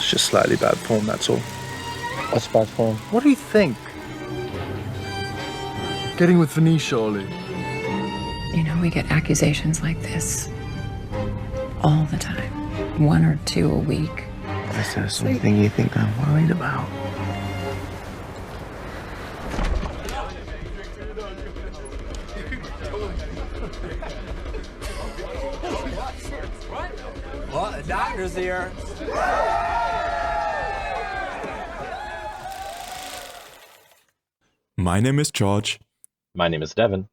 It's just slightly bad form, that's all. What's bad form? What do you think? Getting with Venice, surely. You know, we get accusations like this all the time. 1 or 2 a week. Is there something you think I'm worried about? Well, the doctor's here. My name is George. My name is Devyn,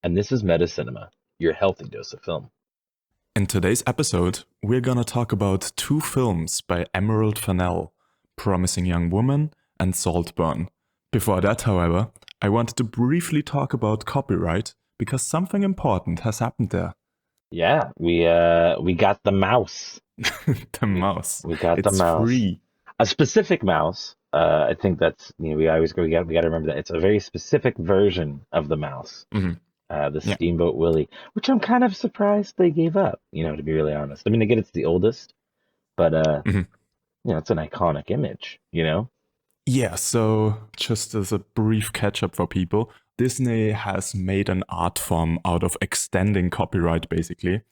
and this is Medicinema, your healthy dose of film. In today's episode, we're gonna talk about 2 films by Emerald Fennell, Promising Young Woman and Saltburn. Before that, however, I wanted to briefly talk about copyright, because something important has happened there. Yeah, we got the mouse. The mouse. We got it's the mouse. Free. A specific mouse. I think that's, we got to remember that it's a very specific version of the mouse. Mm-hmm. The Steamboat Willie, which I'm kind of surprised they gave up, to be really honest. I mean, again, it's the oldest, but, it's an iconic image, Yeah, so just as a brief catch-up for people, Disney has made an art form out of extending copyright, basically.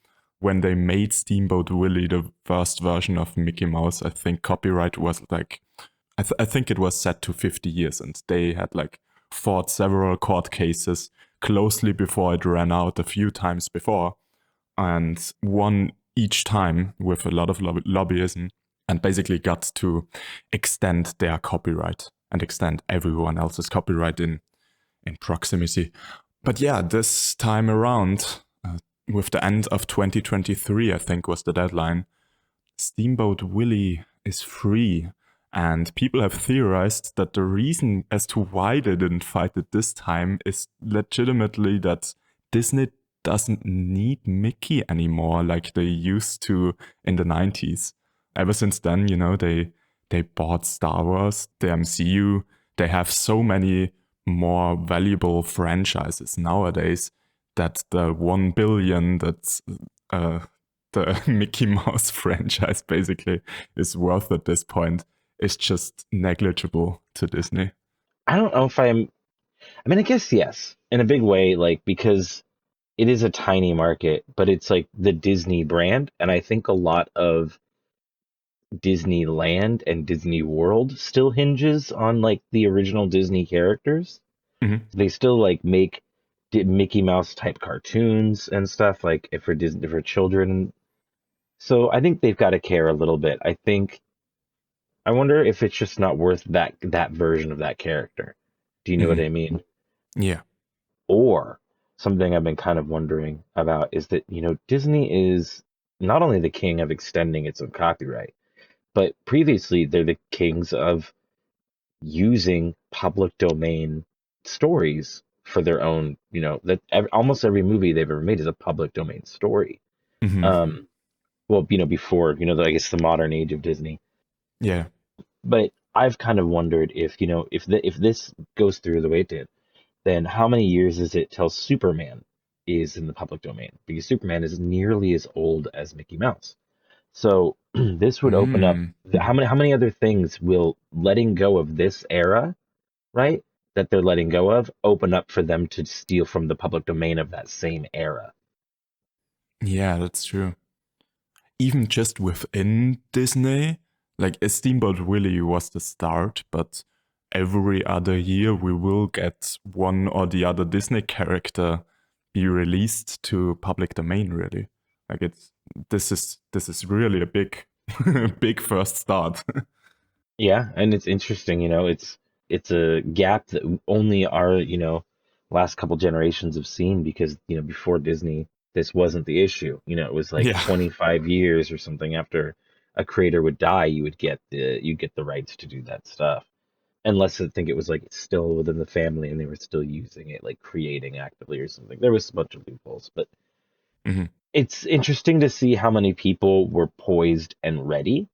When they made Steamboat Willie the first version of Mickey Mouse, I think copyright was like, I think it was set to 50 years, and they had fought several court cases closely before it ran out a few times before, and won each time with a lot of lobbyism, and basically got to extend their copyright and extend everyone else's copyright in proximity. But yeah, this time around, with the end of 2023, I think was the deadline, Steamboat Willie is free. And people have theorized that the reason as to why they didn't fight it this time is legitimately that Disney doesn't need Mickey anymore like they used to in the 90s. Ever since then, they bought Star Wars, the MCU. They have so many more valuable franchises nowadays that the 1 billion that's the Mickey Mouse franchise basically is worth at this point. It's just negligible to Disney. I don't know if I guess yes, in a big way, because it is a tiny market, but it's the Disney brand. And I think a lot of Disneyland and Disney World still hinges on the original Disney characters. Mm-hmm. They still make Mickey Mouse type cartoons and stuff if for Disney, for children. So I think they've got to care a little bit. I wonder if it's just not worth that version of that character. Do you know what I mean? Yeah. Or something I've been kind of wondering about is that, Disney is not only the king of extending its own copyright, but previously they're the kings of using public domain stories for their own, almost every movie they've ever made is a public domain story. Mm-hmm. Before, I guess the modern age of Disney. Yeah. But I've kind of wondered if this goes through the way it did, then how many years is it till Superman is in the public domain? Because Superman is nearly as old as Mickey Mouse. So this would open up how many other things will letting go of this era, right? That they're letting go of, open up for them to steal from the public domain of that same era. Yeah, that's true. Even just within Disney, a Steamboat Willie was the start, but every other year we will get one or the other Disney character be released to public domain, really. This is really a big big first start. Yeah, and it's interesting, it's a gap that only our, last couple generations have seen because, before Disney, this wasn't the issue. It was 25 years or something after a creator would die, you get the rights to do that stuff. Unless I think it was still within the family and they were still using it, creating actively or something. There was a bunch of loopholes, but It's interesting to see how many people were poised and ready.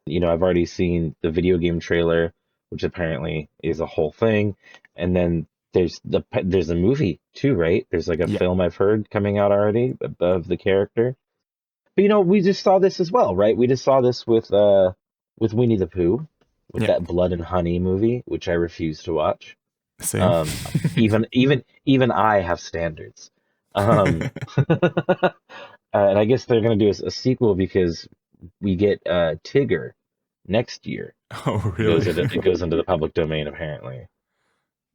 I've already seen the video game trailer, which apparently is a whole thing, and then there's a movie too, right? There's a film I've heard coming out already of the character. But we just saw this as well, right? We just saw this with with Winnie the Pooh, with Yeah. that Blood and Honey movie, which I refuse to watch. Same. Even I have standards. And I guess they're gonna do a sequel because we get Tigger next year. Oh, It goes really? into the public domain apparently.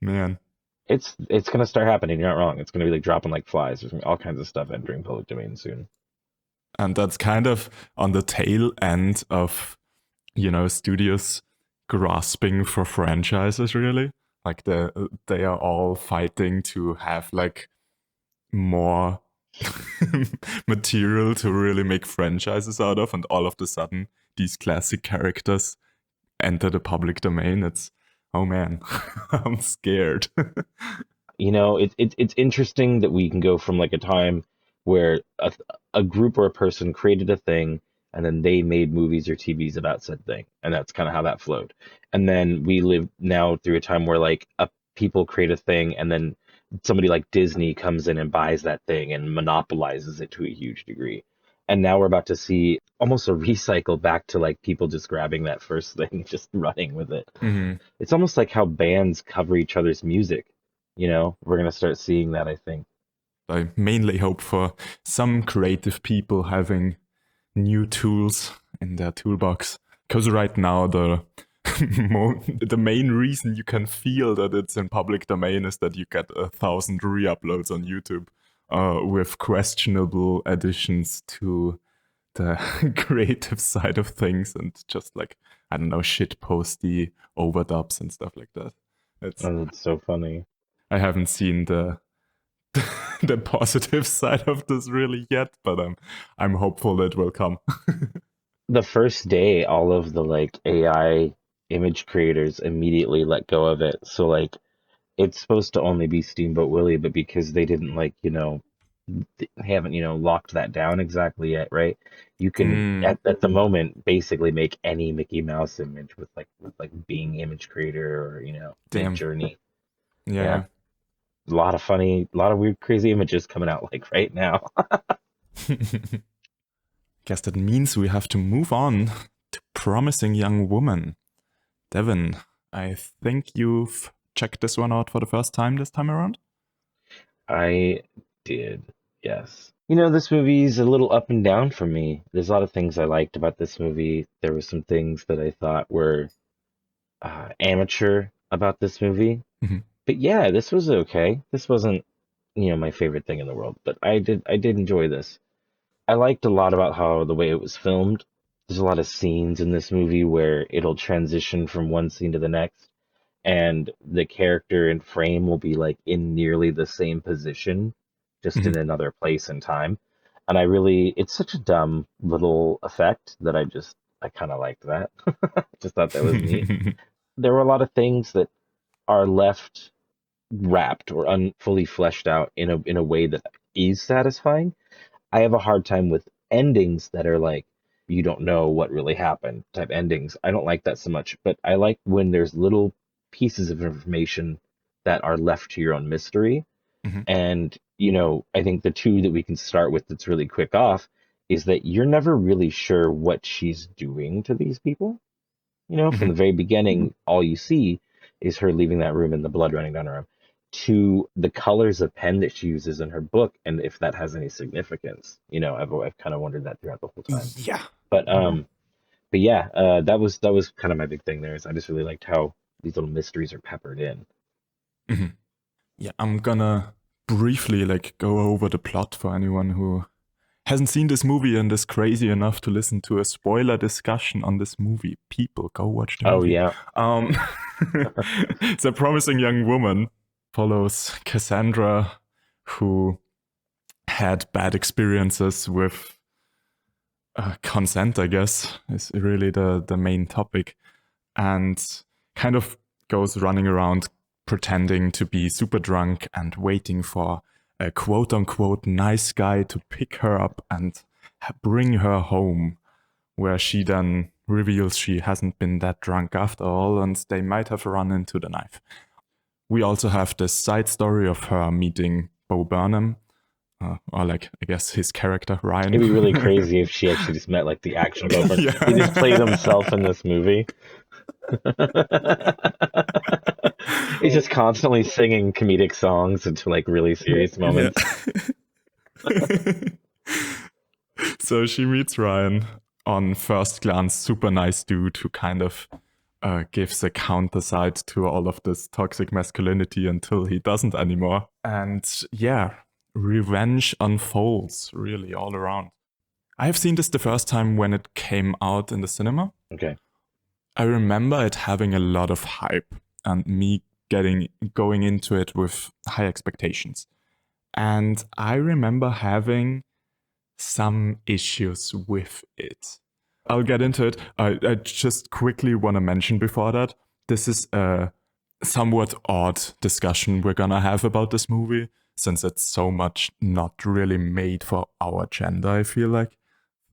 Man. It's gonna start happening. You're not wrong. It's gonna be like dropping like flies. There's gonna be all kinds of stuff entering public domain soon. And that's kind of on the tail end of, studios grasping for franchises, really. Like they are all fighting to have like more material to really make franchises out of, and all of a sudden these classic characters enter the public domain. It's, oh man, I'm scared. It's interesting that we can go from like a time where a group or a person created a thing and then they made movies or TVs about said thing, and that's kind of how that flowed. And then we live now through a time where like people create a thing and then somebody like Disney comes in and buys that thing and monopolizes it to a huge degree. And now we're about to see almost a recycle back to like people just grabbing that first thing and just running with it. Mm-hmm. It's almost like how bands cover each other's music. We're going to start seeing that, I think. I mainly hope for some creative people having new tools in their toolbox. Because right now, the main reason you can feel that it's in public domain is that you get 1,000 re-uploads on YouTube with questionable additions to the creative side of things, and just like, I don't know, shitposty overdubs and stuff like that. That's so funny. I haven't seen the positive side of this really yet, but I'm hopeful it will come. The first day, all of the like AI image creators immediately let go of it. So like, it's supposed to only be Steamboat Willie, but because they didn't they haven't locked that down exactly yet, right? You can at the moment basically make any Mickey Mouse image with Bing image creator or Midjourney. Yeah. A lot of weird, crazy images coming out like right now. Guess that means we have to move on to Promising Young Woman. Devyn, I think you've checked this one out for the first time this time around? I did, yes. This movie's a little up and down for me. There's a lot of things I liked about this movie. There were some things that I thought were amateur about this movie. Mm-hmm. But yeah, this was okay. This wasn't, my favorite thing in the world, but I did enjoy this. I liked a lot about how the way it was filmed. There's a lot of scenes in this movie where it'll transition from one scene to the next, and the character in frame will be like in nearly the same position, just in another place and time. And it's such a dumb little effect that I kind of liked that. Just thought that was neat. There were a lot of things that are left wrapped or fully fleshed out in a way that is satisfying. I have a hard time with endings that are like, you don't know what really happened type endings. I don't like that so much, but I like when there's little pieces of information that are left to your own mystery. Mm-hmm. And, I think the two that we can start with that's really quick off is that you're never really sure what she's doing to these people. From the very beginning, all you see is her leaving that room and the blood running down her arm, to the colors of pen that she uses in her book, and if that has any significance. I've kind of wondered that throughout the whole time. Yeah. But yeah, that was kind of my big thing there. Is I just really liked how these little mysteries are peppered in. Mm-hmm. Yeah, I'm gonna briefly go over the plot for anyone who hasn't seen this movie and is crazy enough to listen to a spoiler discussion on this movie. People, go watch the movie. Oh yeah. It's a Promising Young Woman. Follows Cassandra, who had bad experiences with consent, I guess, is really the main topic, and kind of goes running around pretending to be super drunk and waiting for a quote-unquote nice guy to pick her up and bring her home, where she then reveals she hasn't been that drunk after all, and they might have run into the knife. We also have this side story of her meeting Bo Burnham, or like I guess his character Ryan. It'd be really crazy if she actually just met like the actual girlfriend. Yeah. He just played himself in this movie. He's just constantly singing comedic songs into like really serious moments. So she meets Ryan, on first glance super nice dude who kind of gives a counterside to all of this toxic masculinity until he doesn't anymore. And yeah, revenge unfolds really all around. I have seen this the first time when it came out in the cinema. Okay. I remember it having a lot of hype and me going into it with high expectations. And I remember having some issues with it. I'll get into it. I just quickly want to mention before that, this is a somewhat odd discussion we're gonna have about this movie, since it's so much not really made for our gender, I feel like.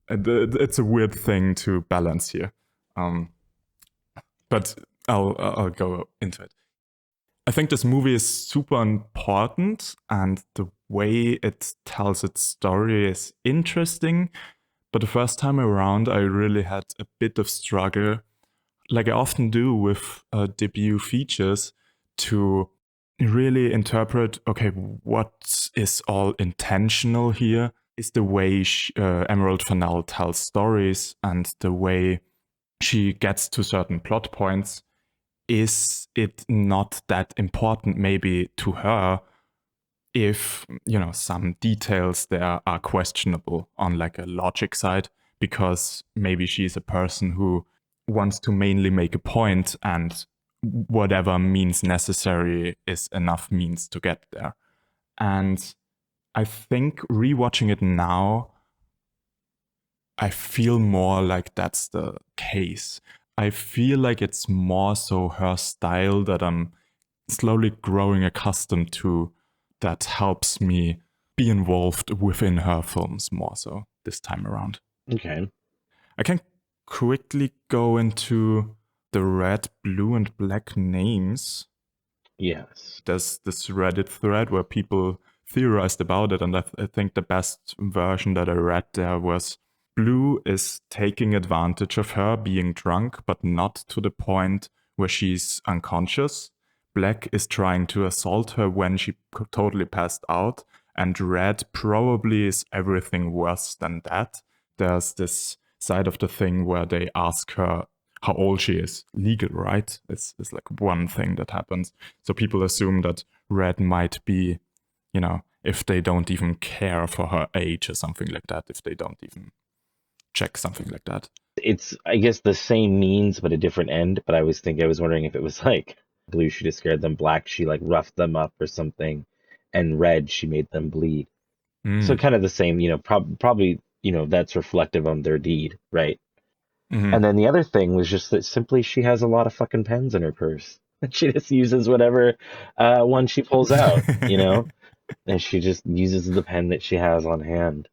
It's a weird thing to balance here. But I'll go into it. I think this movie is super important, and the way it tells its story is interesting. But the first time around, I really had a bit of struggle, like I often do with debut features, to really interpret, okay, what is all intentional here? Is the way Emerald Fennell tells stories and the way she gets to certain plot points, is it not that important maybe to her if, you know, some details there are questionable on like a logic side, because maybe she's a person who wants to mainly make a point and whatever means necessary is enough means to get there. And I think rewatching it now, I feel more like that's the case. I feel like it's more so her style that I'm slowly growing accustomed to, that helps me be involved within her films more so this time around. Okay. I can quickly go into the red, blue, and black names. Yes. There's this Reddit thread where people theorized about it, and I think the best version that I read there was blue is taking advantage of her being drunk, but not to the point where she's unconscious. Black is trying to assault her when she totally passed out. And red probably is everything worse than that. There's this side of the thing where they ask her how old she is. Legal, right? It's like one thing that happens. So people assume that red might be, you know, if they don't even care for her age or something like that, if they don't even check something like that. It's, I guess, the same means but a different end. But I was wondering if it was like blue, she just scared them; black, she like roughed them up or something; and red, she made them bleed. So kind of the same, you know, probably, you know, that's reflective on their deed, right? And then the other thing was just that simply she has a lot of fucking pens in her purse. She just uses whatever one she pulls out, you know, and she just uses the pen that she has on hand.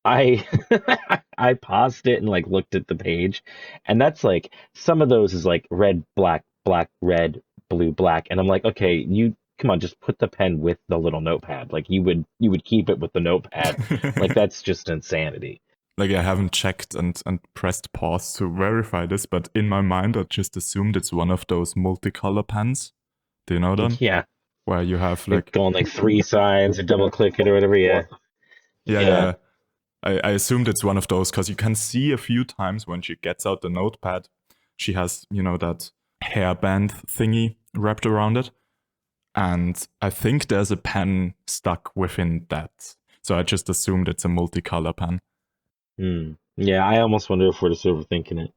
I I paused it and like looked at the page, and that's like some of those is like red, black, black, red, blue, black, and I'm like, okay, you come on, just put the pen with the little notepad. Like you would keep it with the notepad. Like that's just insanity. Like I haven't checked and pressed pause to verify this, but in my mind I just assumed it's one of those multicolor pens. Do you know them? Yeah. Where you have like go on like three sides or double click it or whatever. Yeah. I assumed it's one of those because you can see a few times when she gets out the notepad, she has, you know, that hairband thingy wrapped around it. And I think there's a pen stuck within that. So I just assumed it's a multicolor pen. Yeah, I almost wonder if we're just overthinking it.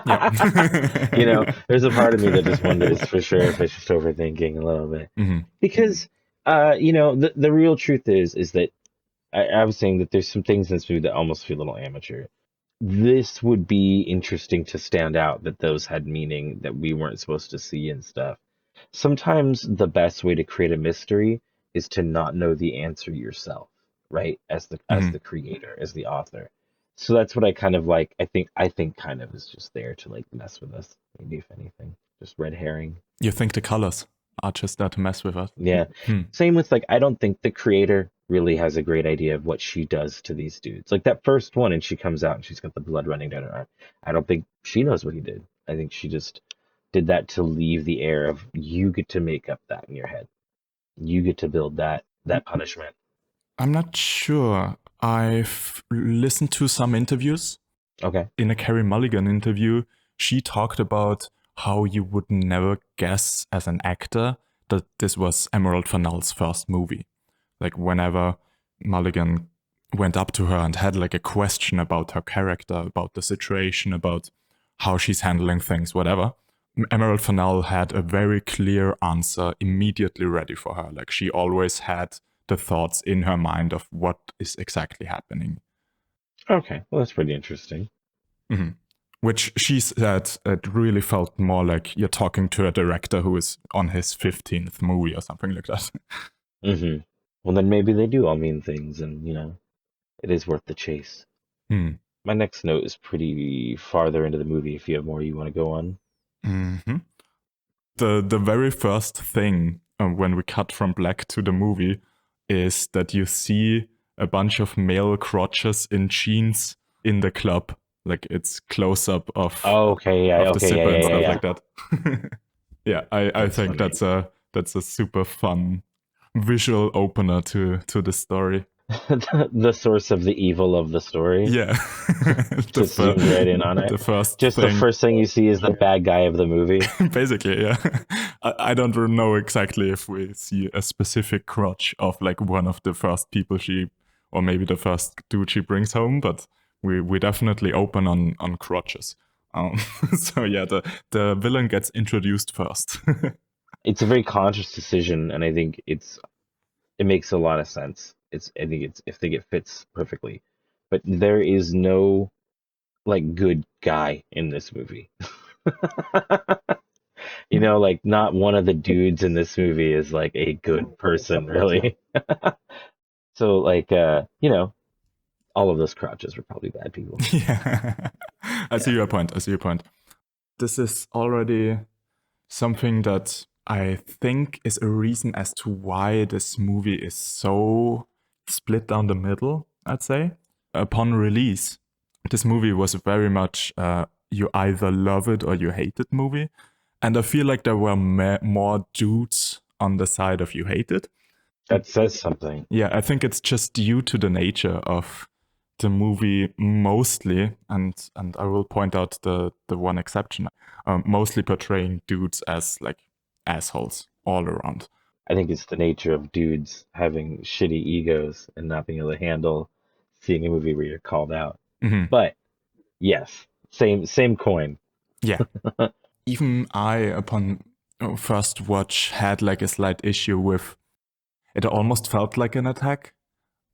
Yeah. You know, there's a part of me that just wonders for sure if it's just overthinking a little bit. Because, you know, the real truth is that I was saying that there's some things in this movie that almost feel a little amateur. This would be interesting to stand out, that those had meaning that we weren't supposed to see and stuff. Sometimes the best way to create a mystery is to not know the answer yourself, right? As the creator, as the author. So that's what I kind of like. I think kind of is just there to like mess with us, maybe if anything. Just red herring. You think the colors? are just there to mess with us. Yeah. Same with like, I don't think the creator really has a great idea of what she does to these dudes. Like that first one, and she comes out and she's got the blood running down her arm. I don't think she knows what he did. I think she just did that to leave the air of you get to make up that in your head. You get to build that punishment. I'm not sure. I've listened to some interviews. Okay. In a Carey Mulligan interview, she talked about how you would never guess as an actor that this was Emerald Fennell's first movie. Like whenever Mulligan went up to her and had like a question about her character, about the situation, about how she's handling things, whatever, Emerald Fennell had a very clear answer immediately ready for her. Like she always had the thoughts in her mind of what is exactly happening. Okay, well that's pretty interesting. Mm-hmm. Which she said it really felt more like you're talking to a director who is on his 15th movie or something like that. Mm-hmm. Well, then maybe they do all mean things, and it is worth the chase. My next note is pretty farther into the movie. If you have more you want to go on. Mm-hmm. The very first thing when we cut from black to the movie is that you see a bunch of male crotches in jeans in the club. Like it's close up of the zipper and stuff like that. Yeah, I think funny. that's a super fun visual opener to the story. The source of the evil of the story. Yeah. Just zoom right in on it. The first thing you see is the bad guy of the movie. Basically, yeah. I don't know exactly if we see a specific crotch of like one of the first people or maybe the first dude she brings home, but we definitely open on crotches. So yeah, the villain gets introduced first. It's a very conscious decision, and I think it makes a lot of sense. I think it fits perfectly. But there is no like good guy in this movie. Like not one of the dudes in this movie is like a good person, really. So like all of those crotches were probably bad people. Yeah. I see your point. This is already something that I think is a reason as to why this movie is so split down the middle, I'd say. Upon release, this movie was very much you either love it or you hate it movie. And I feel like there were more dudes on the side of you hate it. That says something. Yeah, I think it's just due to the nature of the movie mostly, and I will point out the one exception, mostly portraying dudes as like assholes all around. I think it's the nature of dudes having shitty egos and not being able to handle seeing a movie where you're called out. Mm-hmm. But yes, same coin. Yeah. Even I, upon first watch, had like a slight issue with it. Almost felt like an attack.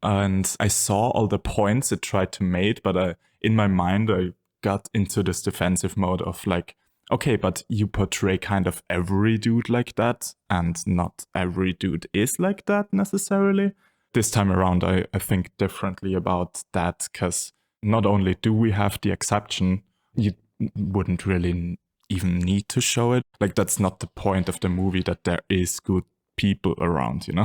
And I saw all the points it tried to make, but in my mind, I got into this defensive mode of like, okay, but you portray kind of every dude like that, and not every dude is like that necessarily. This time around, I think differently about that, because not only do we have the exception, you wouldn't really even need to show it. Like, that's not the point of the movie, that there is good people around, and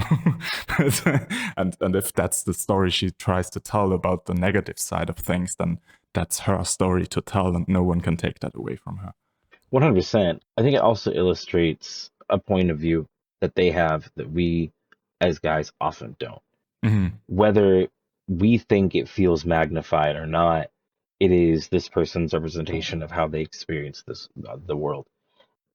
if that's the story she tries to tell about the negative side of things, then that's her story to tell, and no one can take that away from her. 100%. I think it also illustrates a point of view that they have that we as guys often don't. Mm-hmm. Whether we think it feels magnified or not, it is this person's representation of how they experience the world.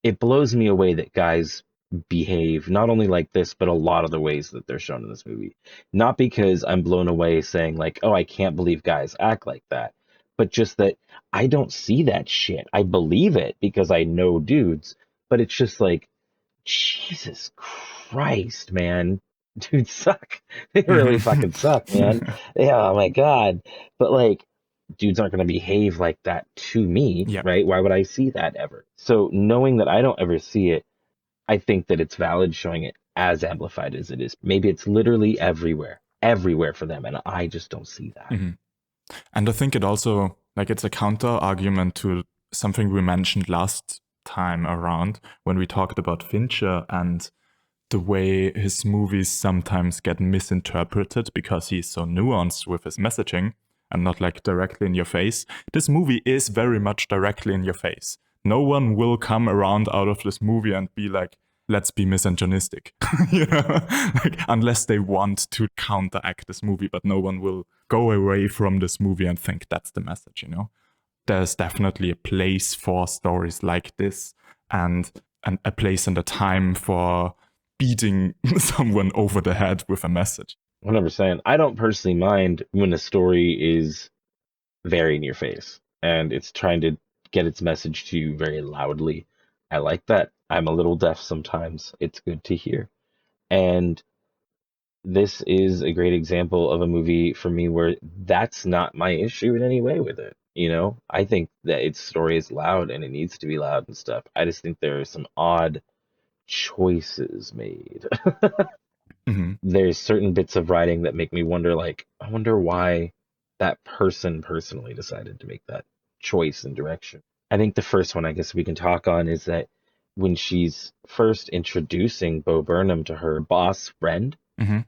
It blows me away that guys behave not only like this, but a lot of the ways that they're shown in this movie. Not because I'm blown away saying like, oh, I can't believe guys act like that, but just that I don't see that shit. I believe it because I know dudes, but it's just like, Jesus Christ, man. Dudes suck. They really fucking suck, man. Yeah, oh my God. But like, dudes aren't going to behave like that to me, right? Why would I see that ever? So knowing that I don't ever see it, I think that it's valid showing it as amplified as it is. Maybe it's literally everywhere for them, and I just don't see that. Mm-hmm. And I think it also, like, it's a counter argument to something we mentioned last time around when we talked about Fincher and the way his movies sometimes get misinterpreted because he's so nuanced with his messaging and not like directly in your face. This movie is very much directly in your face. No one will come around out of this movie and be like, let's be misogynistic, like, unless they want to counteract this movie, but no one will go away from this movie and think that's the message, There's definitely a place for stories like this and a place and a time for beating someone over the head with a message. 100%. I don't personally mind when a story is very in your face and it's trying to get its message to you very loudly. I like that. I'm a little deaf sometimes. It's good to hear. And this is a great example of a movie for me where that's not my issue in any way with it. I think that its story is loud and it needs to be loud and stuff. I just think there are some odd choices made. Mm-hmm. There's certain bits of writing that make me wonder, like, I wonder why that person personally decided to make that choice and direction. I think the first one I guess we can talk on is that when she's first introducing Bo Burnham to her boss friend,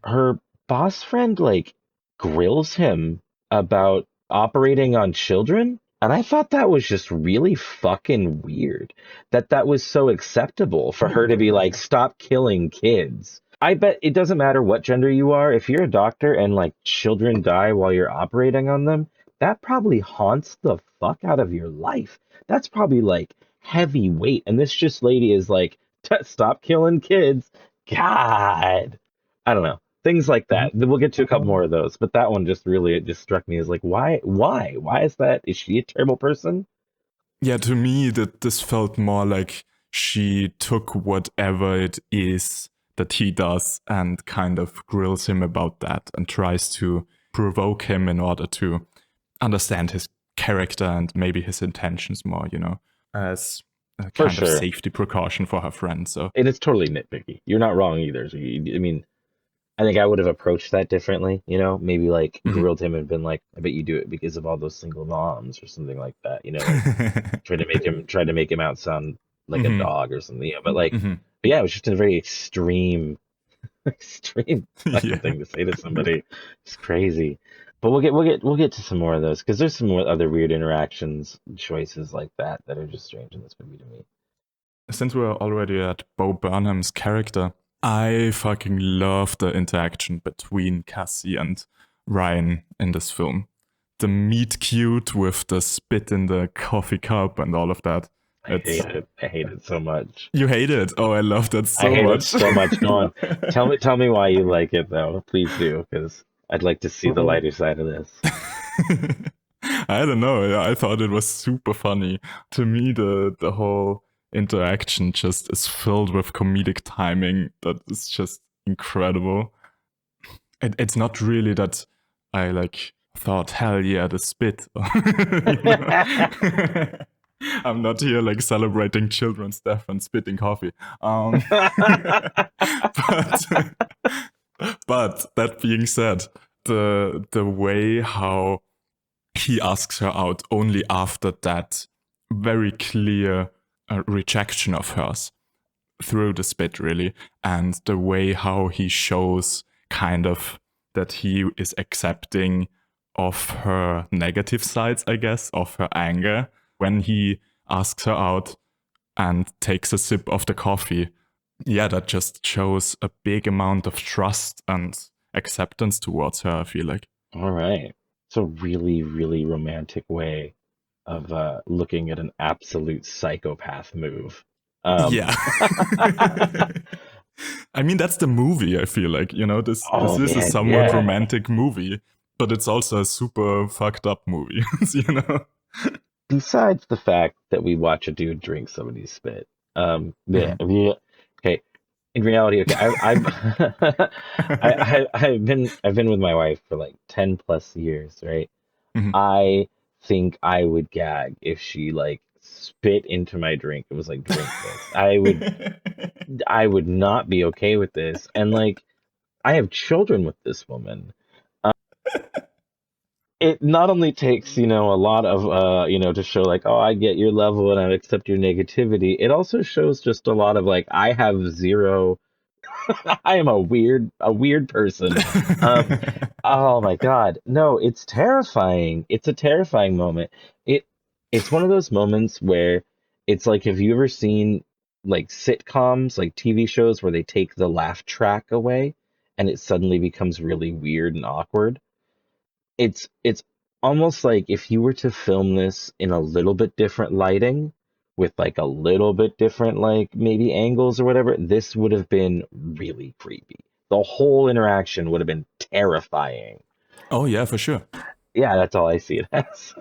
her boss friend, like, grills him about operating on children. And I thought that was just really fucking weird. That was so acceptable for her to be like, stop killing kids. I bet it doesn't matter what gender you are. If you're a doctor and like children die while you're operating on them, that probably haunts the fuck out of your life. That's probably like heavy weight. And this just lady is like, stop killing kids. God. I don't know. Things like that. We'll get to a couple more of those, but that one just really, it just struck me as like, why is that? Is she a terrible person? Yeah, to me, this felt more like she took whatever it is that he does and kind of grills him about that and tries to provoke him in order to understand his character and maybe his intentions more, as a kind of safety precaution for her friend. So, and it's totally nitpicky. You're not wrong either. So I mean, I think I would have approached that differently, maybe like grilled him and been like, I bet you do it because of all those single moms or something like that, like, try to make him out sound like a dog or something, but like, but yeah, it was just a very extreme fucking thing to say to somebody. It's crazy. But we'll get to some more of those because there's some more other weird interactions, choices like that are just strange in this movie to me. Since we're already at Bo Burnham's character, I fucking love the interaction between Cassie and Ryan in this film. The meet cute with the spit in the coffee cup and all of that. I hate it so much. You hate it? Oh, I love that so much. I hate it so much. Go on. Tell me why you like it though. Please do, because I'd like to see the lighter side of this. I don't know. I thought it was super funny. To me, the whole interaction just is filled with comedic timing that is just incredible. It's not really that I like thought, hell yeah, the spit. I'm not here like celebrating children's death and spitting coffee. But that being said, the way how he asks her out only after that very clear rejection of hers through the spit, really, and the way how he shows kind of that he is accepting of her negative sides, I guess, of her anger, when he asks her out and takes a sip of the coffee. Yeah, that just shows a big amount of trust and acceptance towards her, I feel like. All right. It's a really, really romantic way of looking at an absolute psychopath move. Yeah. I mean, that's the movie, I feel like. This is a somewhat romantic movie, but it's also a super fucked up movie, Besides the fact that we watch a dude drink somebody's spit. Okay. In reality, okay, I've been with my wife for like 10 plus years, right? I think I would gag if she like spit into my drink and was like, drink this. I would not be okay with this. And like, I have children with this woman. it not only takes, a lot of, to show like, oh, I get your level and I accept your negativity. It also shows just a lot of like, I have zero. I am a weird person. Um, oh my God. No, it's terrifying. It's a terrifying moment. It, it's one of those moments where it's like, have you ever seen like sitcoms, like TV shows where they take the laugh track away and it suddenly becomes really weird and awkward? It's almost like if you were to film this in a little bit different lighting with like a little bit different like maybe angles or whatever, this would have been really creepy. The whole interaction would have been terrifying. Oh yeah, for sure. Yeah, that's all I see it as.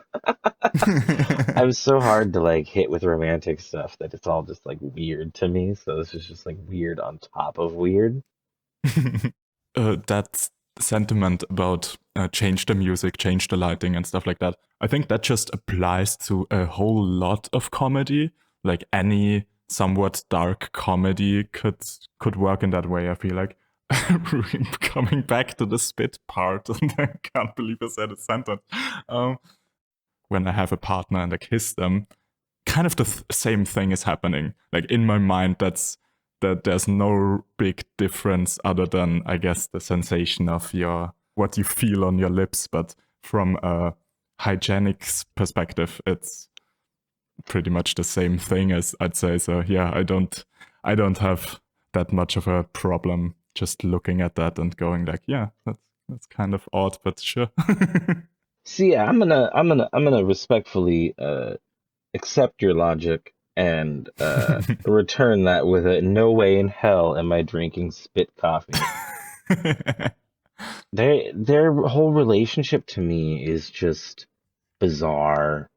I'm so hard to like hit with romantic stuff that it's all just like weird to me. So this is just like weird on top of weird. That sentiment about change the music, change the lighting and stuff like that, I think that just applies to a whole lot of comedy. Like any somewhat dark comedy could work in that way, I feel like. Coming back to the spit part, and I can't believe I said a sentence. When I have a partner and I kiss them, kind of the same thing is happening. Like in my mind, that there's no big difference other than, I guess, the sensation of what you feel on your lips. But from a hygienics perspective, it's pretty much the same thing, as I'd say. So yeah, I don't have that much of a problem just looking at that and going like, yeah, that's kind of odd, but sure. See, yeah, I'm gonna respectfully accept your logic and return that with a no way in hell am I drinking spit coffee. Their whole relationship to me is just bizarre.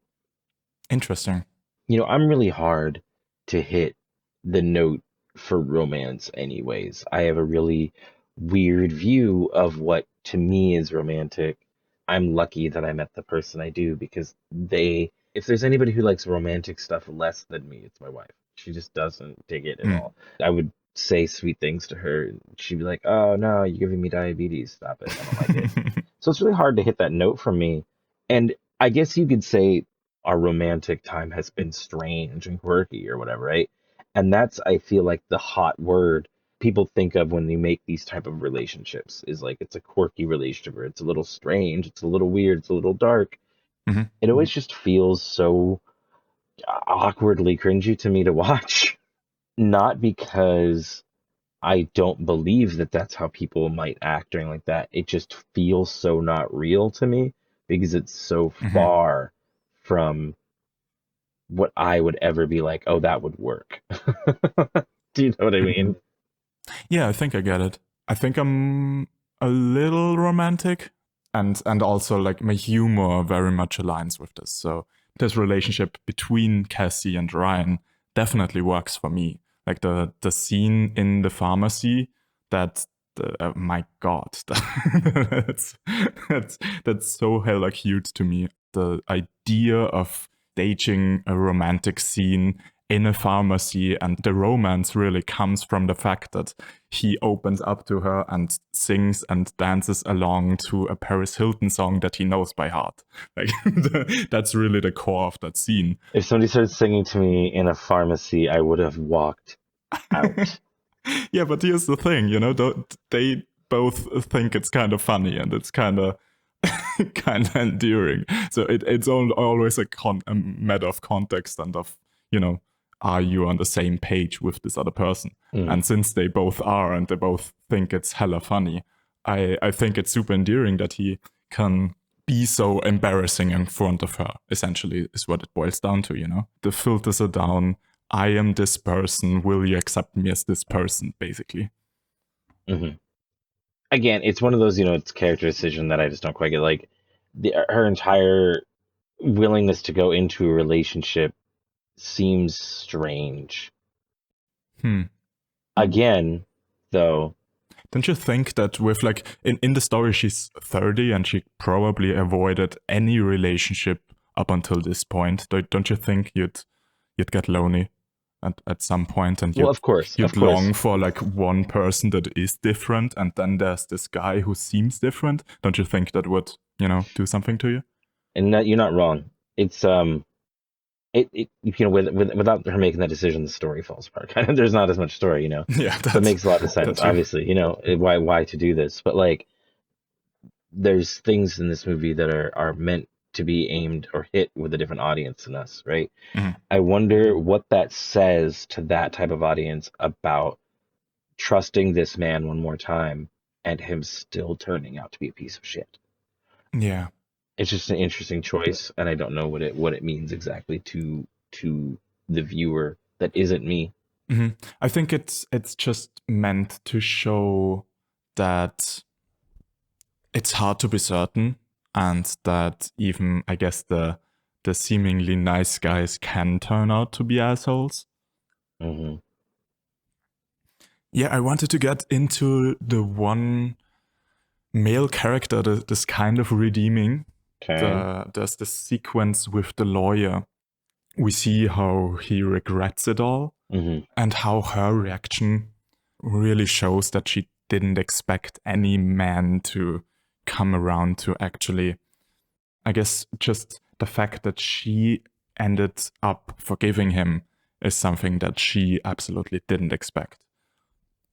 Interesting. I'm really hard to hit the note for romance anyways. I have a really weird view of what to me is romantic. I'm lucky that I met the person I do because if there's anybody who likes romantic stuff less than me, it's my wife. She just doesn't dig it at all. I would say sweet things to her and she'd be like, oh no, you're giving me diabetes. Stop it. I don't like it. So it's really hard to hit that note for me. And I guess you could say our romantic time has been strange and quirky or whatever, right? And that's, I feel like, the hot word people think of when they make these type of relationships is like it's a quirky relationship or it's a little strange, it's a little weird, it's a little dark. Mm-hmm. It always just feels so awkwardly cringy to me to watch. Not because I don't believe that that's how people might act during like that. It just feels so not real to me because it's so far from what I would ever be like, oh, that would work. Do you know what I mean? Yeah, I think I get it. I think I'm a little romantic and also like my humor very much aligns with this. So this relationship between Cassie and Ryan definitely works for me. Like the scene in the pharmacy that my God, that's so hella cute to me. The idea of staging a romantic scene in a pharmacy, and the romance really comes from the fact that he opens up to her and sings and dances along to a Paris Hilton song that he knows by heart. Like that's really the core of that scene. If somebody started singing to me in a pharmacy, I would have walked out. Yeah, but here's the thing, they both think it's kind of funny and it's kind of endearing. So it's always a matter of context and of, are you on the same page with this other person? And since they both are and they both think it's hella funny, I think it's super endearing that he can be so embarrassing in front of her, essentially, is what it boils down to, The filters are down. I am this person. Will you accept me as this person, basically? Mm-hmm. Again, it's one of those, it's character decision that I just don't quite get. Like, her entire willingness to go into a relationship seems strange. Again, though, don't you think that with like in the story she's 30 and she probably avoided any relationship up until this point? Don't you think you'd get lonely at some point and of course, you'd long for like one person that is different, and then there's this guy who seems different? Don't you think that would do something to you. And that, you're not wrong. It's without her making that decision, the story falls apart. Kind of, there's not as much story, Yeah, That makes a lot of sense. Obviously, why to do this, but like, there's things in this movie that are meant to be aimed or hit with a different audience than us, right? Mhm. I wonder what that says to that type of audience about trusting this man one more time and him still turning out to be a piece of shit. Yeah. It's just an interesting choice, and I don't know what it means exactly to the viewer that isn't me. Mm-hmm. I think it's just meant to show that it's hard to be certain, and that even, I guess, the seemingly nice guys can turn out to be assholes. Mm-hmm. Yeah, I wanted to get into the one male character that is kind of redeeming. Okay. There's this sequence with the lawyer. We see how he regrets it all, Mm-hmm. and how her reaction really shows that she didn't expect any man to come around to actually, I guess, just the fact that she ended up forgiving him is something that she absolutely didn't expect.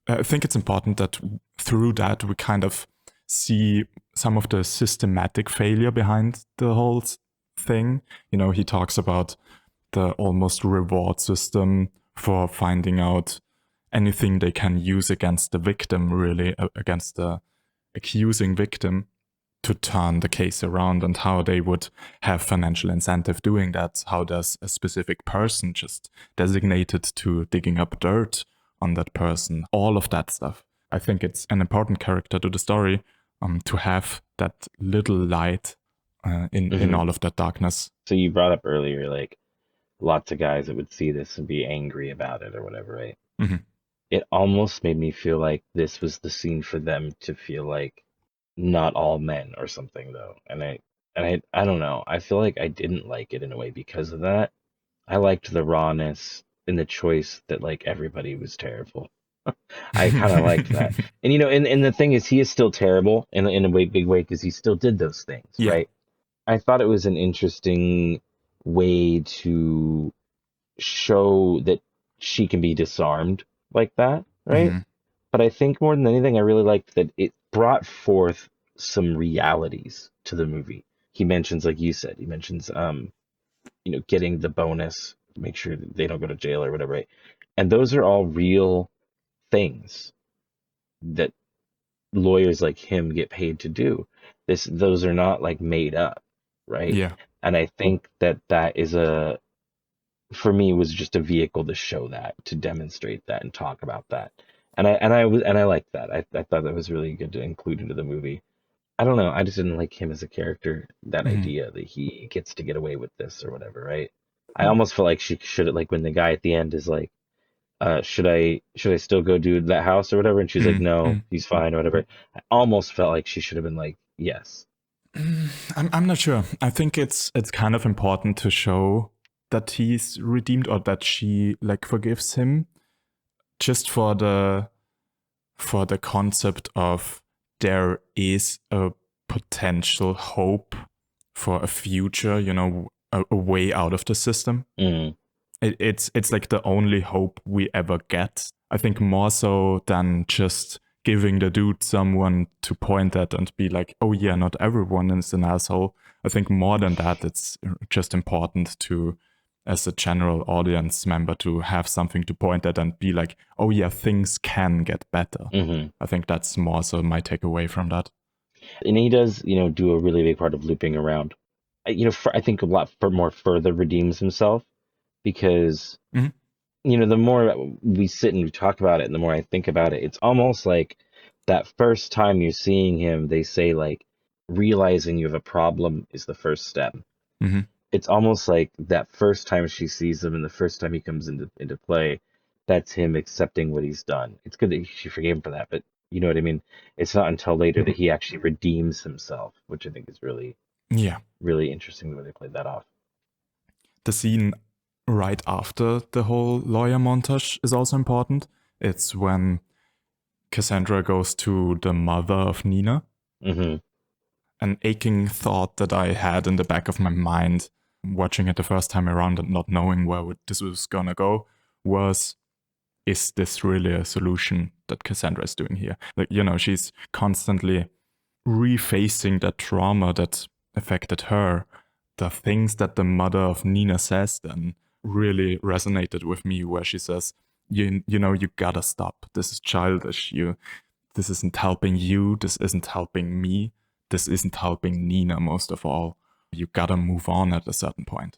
I think it's important that through that we kind of see some of the systematic failure behind the whole thing. He talks about the almost reward system for finding out anything they can use against the victim, really, against the accusing victim, to turn the case around, and how they would have financial incentive doing that. How does a specific person just designated to digging up dirt on that person, all of that stuff. I think it's an important character to the story, to have that little light in all of that darkness. So you brought up earlier, like, lots of guys that would see this and be angry about it or whatever, right? Mm-hmm. It almost made me feel like this was the scene for them to feel like not all men or something, though. And I don't know. I feel like I didn't like it in a way because of that. I liked the rawness and the choice that, like, everybody was terrible. I kind of liked that. And and the thing is, he is still terrible in a big way, because he still did those things, Yeah. right? I thought it was an interesting way to show that she can be disarmed like that, right? Mm-hmm. But I think more than anything, I really liked that it brought forth some realities to the movie. He mentions, like you said, getting the bonus, make sure that they don't go to jail or whatever, right? And those are all real things that lawyers like him get paid to do. Those are not like made up, right? Yeah. And I think that is for me, was just a vehicle to show that, to demonstrate that, and talk about that. And I liked that. I thought that was really good to include into the movie. I don't know. I just didn't like him as a character. That Mhm. idea that he gets to get away with this or whatever, right? I almost felt like she should have, like, when the guy at the end is like, should I still go do that house or whatever? And she's like, no, he's fine or whatever. I almost felt like she should have been like, yes. I'm not sure. I think it's kind of important to show that he's redeemed, or that she like forgives him, just for the concept of there is a potential hope for a future, a way out of the system. Mm. It's like the only hope we ever get. I think more so than just giving the dude someone to point at and be like, oh yeah, not everyone is an asshole. I think more than that, it's just important to, as a general audience member, to have something to point at and be like, oh yeah, things can get better. Mm-hmm. I think that's more so my takeaway from that. And he does, do a really big part of looping around. I think a lot more further redeems himself, because, Mhm. The more we sit and we talk about it, and the more I think about it, it's almost like that first time you're seeing him, they say, like, realizing you have a problem is the first step. Mhm. It's almost like that first time she sees him and the first time he comes into play, that's him accepting what he's done. It's good that she forgave him for that, but you know what I mean? It's not until later that he actually redeems himself, which I think is really, really interesting the way they played that off. The scene right after the whole lawyer montage is also important. It's when Cassandra goes to the mother of Nina. Mm-hmm. an aching thought that I had in the back of my mind watching it the first time around and not knowing where this was gonna go was, is this really a solution that Cassandra is doing here? Like, she's constantly refacing that trauma that affected her. The things that the mother of Nina says then really resonated with me, where she says, you gotta stop. This is childish. This isn't helping you. This isn't helping me. This isn't helping Nina most of all. You gotta move on at a certain point.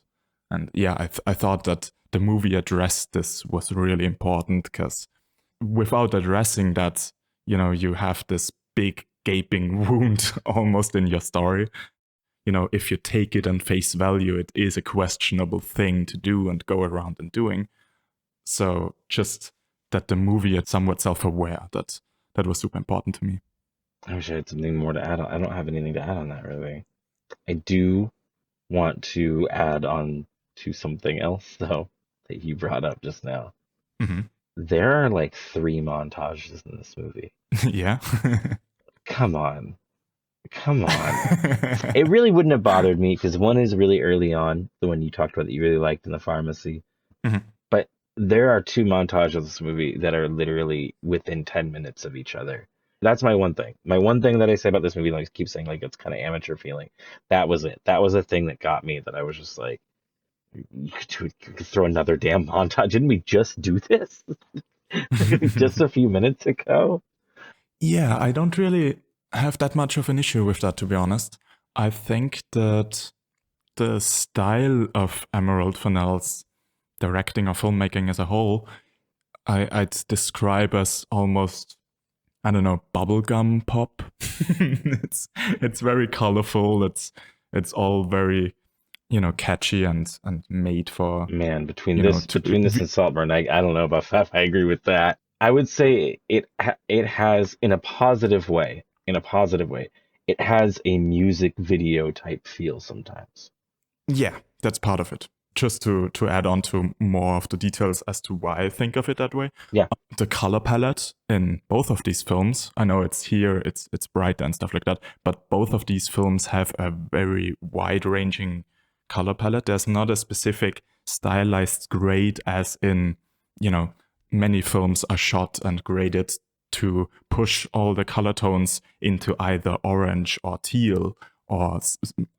And yeah, I thought that the movie addressed this was really important, because without addressing that, you have this big gaping wound almost in your story. If you take it and face value, it is a questionable thing to do and go around and doing. So just that the movie is somewhat self-aware, that was super important to me. I wish I had something more to add on. I don't have anything to add on that, really. I do want to add on to something else, though, that you brought up just now. Mm-hmm. There are like 3 montages in this movie. Yeah. Come on. It really wouldn't have bothered me, because one is really early on, the one you talked about that you really liked in the pharmacy. Mm-hmm. But there are 2 montages of this movie that are literally within 10 minutes of each other. That's my one thing. My one thing that I say about this movie, like I keep saying, like, it's kind of amateur feeling. That was it. That was the thing that got me, that I was just like, you could throw another damn montage. Didn't we just do this just a few minutes ago? Yeah, I don't really have that much of an issue with that, to be honest. I think that the style of Emerald Fennell's directing or filmmaking as a whole, I'd describe as almost, I don't know, bubblegum pop. It's very colorful. It's all very, catchy and made for. Man, between this and Saltburn, I don't know about that. I agree with that. I would say it has, in a positive way, it has a music video type feel sometimes. Yeah, that's part of it. Just to add on to more of the details as to why I think of it that way. Yeah. The color palette in both of these films, I know it's brighter and stuff like that, but both of these films have a very wide-ranging color palette. There's not a specific stylized grade, as in, many films are shot and graded to push all the color tones into either orange or teal, or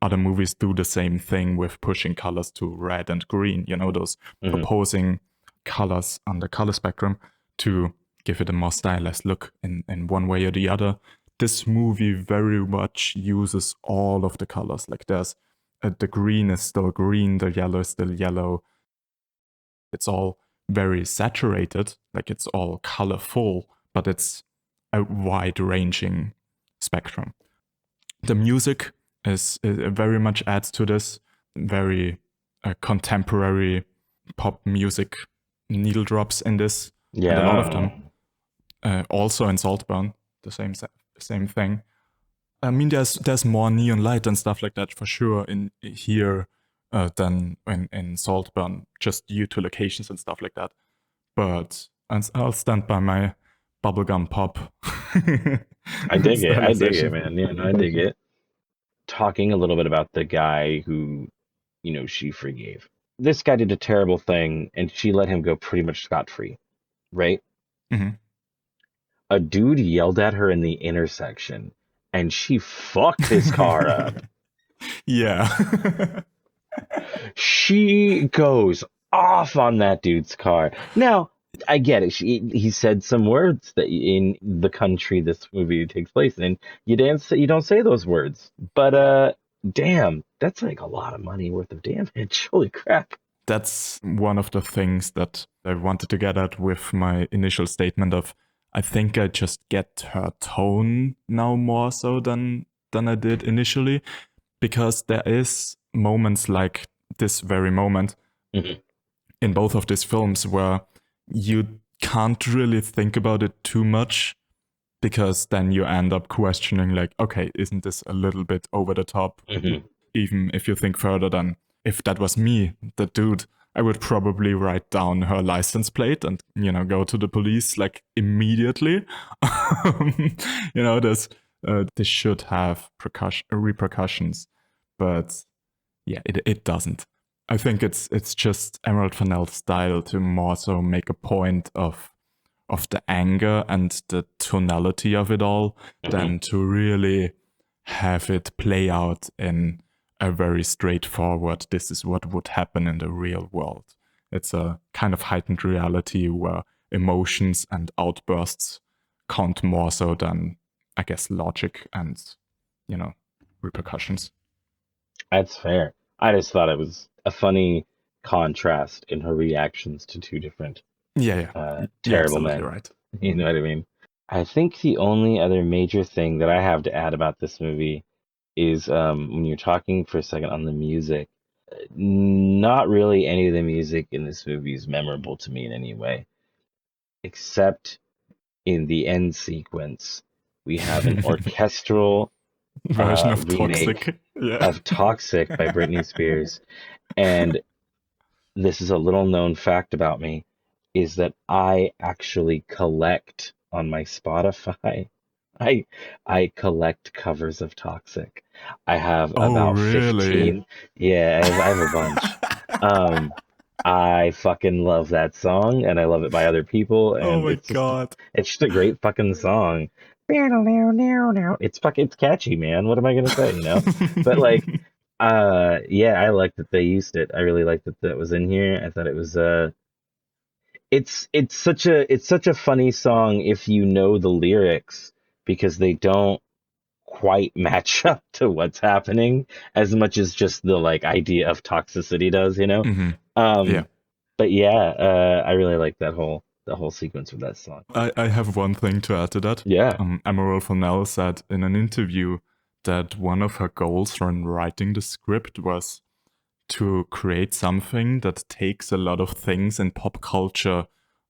other movies do the same thing with pushing colors to red and green, those opposing colors on the color spectrum to give it a more stylized look in one way or the other. This movie very much uses all of the colors. Like there's the green is still green, the yellow is still yellow. It's all very saturated, like it's all colorful, but it's a wide-ranging spectrum. The music is very much adds to this, very contemporary pop music needle drops in this. Yeah, and a lot of them. Also in Saltburn, the same thing. I mean, there's more neon light and stuff like that for sure in here than in Saltburn, just due to locations and stuff like that. But I'll stand by my bubblegum pop. I dig it, man. Yeah, I dig it. Talking a little bit about the guy who, she forgave. This guy did a terrible thing, and she let him go pretty much scot-free, right? Mm-hmm. A dude yelled at her in the intersection, and she fucked his car up. Yeah. She goes off on that dude's car. Now, I get it. He said some words that in the country this movie takes place in, you don't say those words. But damn, that's like a lot of money worth of damage. Holy crap. That's one of the things that I wanted to get at with my initial statement of, I think I just get her tone now more so than I did initially, because there is moments like this very moment in both of these films where you can't really think about it too much, because then you end up questioning, like, okay, isn't this a little bit over the top? Even if you think further, than if that was me, the dude, I would probably write down her license plate and, go to the police like immediately. There's this should have repercussions, but yeah, it doesn't. I think it's just Emerald Fennell's style to more so make a point of the anger and the tonality of it all than to really have it play out in a very straightforward, this is what would happen in the real world. It's a kind of heightened reality where emotions and outbursts count more so than, I guess, logic and, repercussions. That's fair. I just thought it was a funny contrast in her reactions to two different terrible men. Right. You know what I mean? I think the only other major thing that I have to add about this movie is when you're talking for a second on the music, not really any of the music in this movie is memorable to me in any way, except in the end sequence. We have an orchestral version of remake Toxic. of Toxic by Britney Spears. And this is a little known fact about me, is that I actually collect on my Spotify. I collect covers of Toxic. I have about 15. Yeah, I have a bunch. I fucking love that song, and I love it by other people. And Oh my God. It's just a great fucking song. It's catchy, man. What am I gonna say, But like, yeah, I like that they used it. I really like that was in here. I thought it was it's such a funny song if you know the lyrics, because they don't quite match up to what's happening as much as just the like idea of toxicity does, Yeah. But yeah, I really like the whole sequence of that song. I have one thing to add to that. Yeah. Emerald Fennell said in an interview that one of her goals when writing the script was to create something that takes a lot of things in pop culture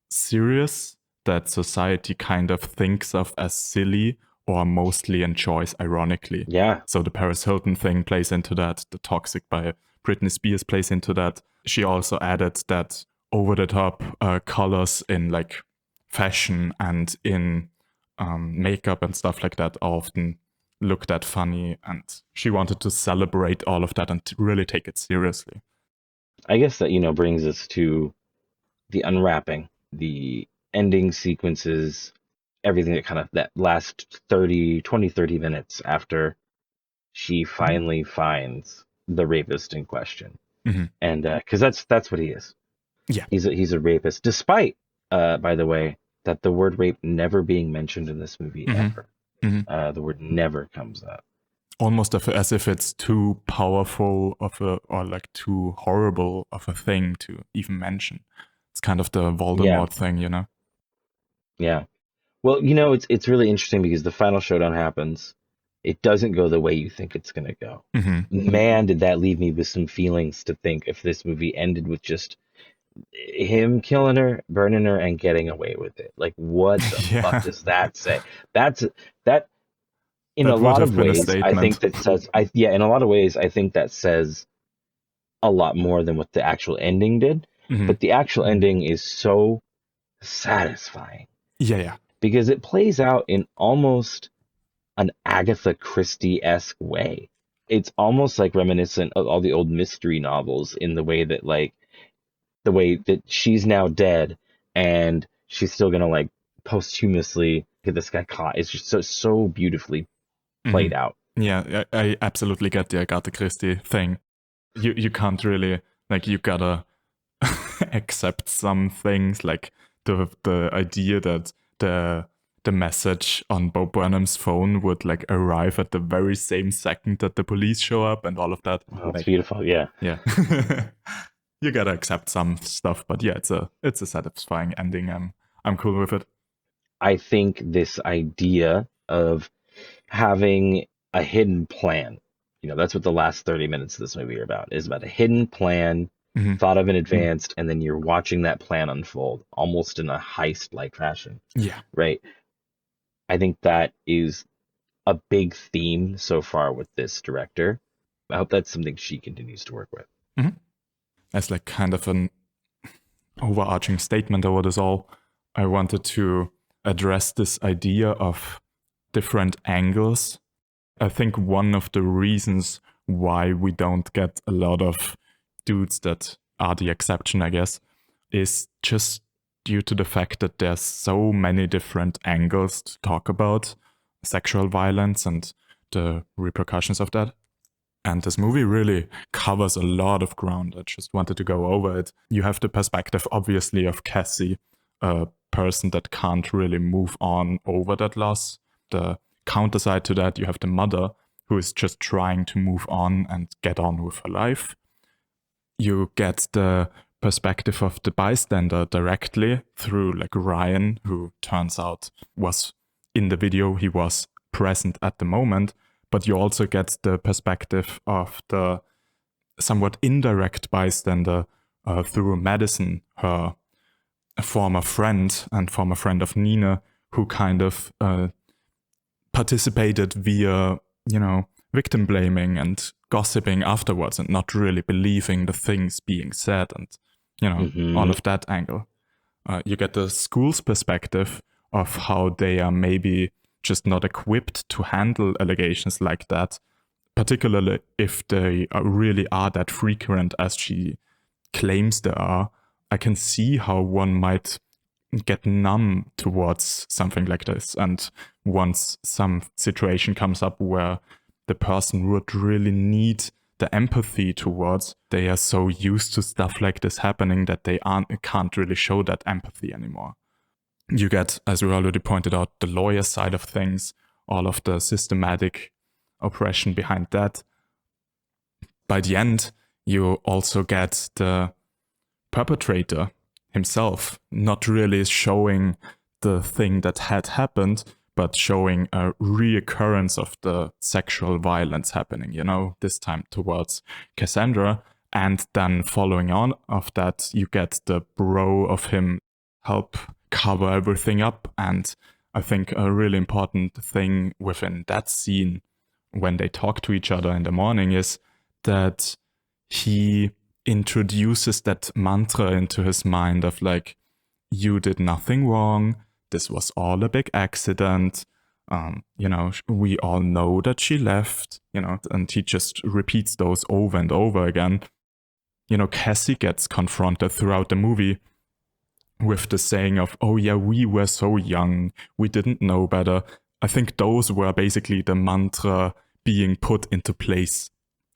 serious that society kind of thinks of as silly or mostly enjoys ironically. Yeah. So the Paris Hilton thing plays into that. The Toxic by Britney Spears plays into that. She also added that over-the-top colors in like fashion and in makeup and stuff like that are often looked at funny, and she wanted to celebrate all of that and to really take it seriously. I guess that, brings us to the unwrapping, the ending sequences, everything that kind of that last 30 minutes after she finally finds the rapist in question. Mm-hmm. And because that's what he is. Yeah. He's a rapist, despite, by the way, that the word rape never being mentioned in this movie ever. Mm-hmm. The word never comes up. Almost as if it's too powerful or like too horrible of a thing to even mention. It's kind of the Voldemort thing, Yeah. Well, it's really interesting because the final showdown happens. It doesn't go the way you think it's going to go. Mm-hmm. Man, did that leave me with some feelings to think if this movie ended with just him killing her, burning her, and getting away with it. Like, what the fuck does that say? That in a lot of ways, I think that says, in a lot of ways, I think that says a lot more than what the actual ending did. Mm-hmm. But the actual ending is so satisfying. Yeah. Because it plays out in almost an Agatha Christie-esque way. It's almost like reminiscent of all the old mystery novels in the way that she's now dead and she's still gonna like posthumously get this guy caught. It's just so beautifully played out. Yeah, I absolutely get the Agatha Christie thing. You can't really, like, you gotta accept some things, like the idea that the message on Bo Burnham's phone would like arrive at the very same second that the police show up and all of that. Oh, it's beautiful. Yeah. You gotta accept some stuff, but yeah, it's a satisfying ending. I'm cool with it. I think this idea of having a hidden plan, that's what the last 30 minutes of this movie are about, is about a hidden plan thought of in advance, and then you're watching that plan unfold almost in a heist-like fashion. Yeah. Right? I think that is a big theme so far with this director. I hope that's something she continues to work with. Mm-hmm. As like kind of an overarching statement over this all, I wanted to address this idea of different angles. I think one of the reasons why we don't get a lot of dudes that are the exception, I guess, is just due to the fact that there's so many different angles to talk about sexual violence and the repercussions of that. And this movie really covers a lot of ground. I just wanted to go over it. You have the perspective, obviously, of Cassie, a person that can't really move on over that loss. The counter side to that, you have the mother who is just trying to move on and get on with her life. You get the perspective of the bystander directly through like Ryan, who turns out was in the video, he was present at the moment, but you also get the perspective of the somewhat indirect bystander through Madison, her former friend and former friend of Nina, who kind of participated via, victim blaming and gossiping afterwards and not really believing the things being said and, all of that angle. You get the school's perspective of how they are maybe just not equipped to handle allegations like that, particularly if they really are that frequent as she claims they are. I can see how one might get numb towards something like this. And once some situation comes up where the person would really need the empathy towards, they are so used to stuff like this happening that they can't really show that empathy anymore. You get, as we already pointed out, the lawyer side of things, all of the systematic oppression behind that. By the end, you also get the perpetrator himself not really showing the thing that had happened, but showing a reoccurrence of the sexual violence happening, this time towards Cassandra. And then following on of that, you get the bro of him help cover everything up. And I think a really important thing within that scene when they talk to each other in the morning is that he introduces that mantra into his mind of like, you did nothing wrong, this was all a big accident, we all know that she left, and he just repeats those over and over again. Cassie gets confronted throughout the movie with the saying of, oh yeah, we were so young, we didn't know better. I think those were basically the mantra being put into place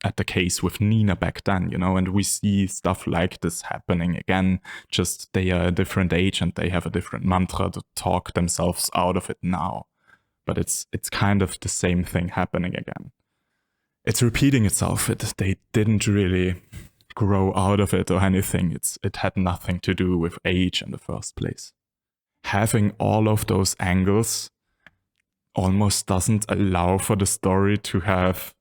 at the case with Nina back then, and we see stuff like this happening again, just they are a different age and they have a different mantra to talk themselves out of it now. But it's kind of the same thing happening again. It's repeating itself. They didn't really grow out of it or anything. It had nothing to do with age in the first place. Having all of those angles almost doesn't allow for the story to have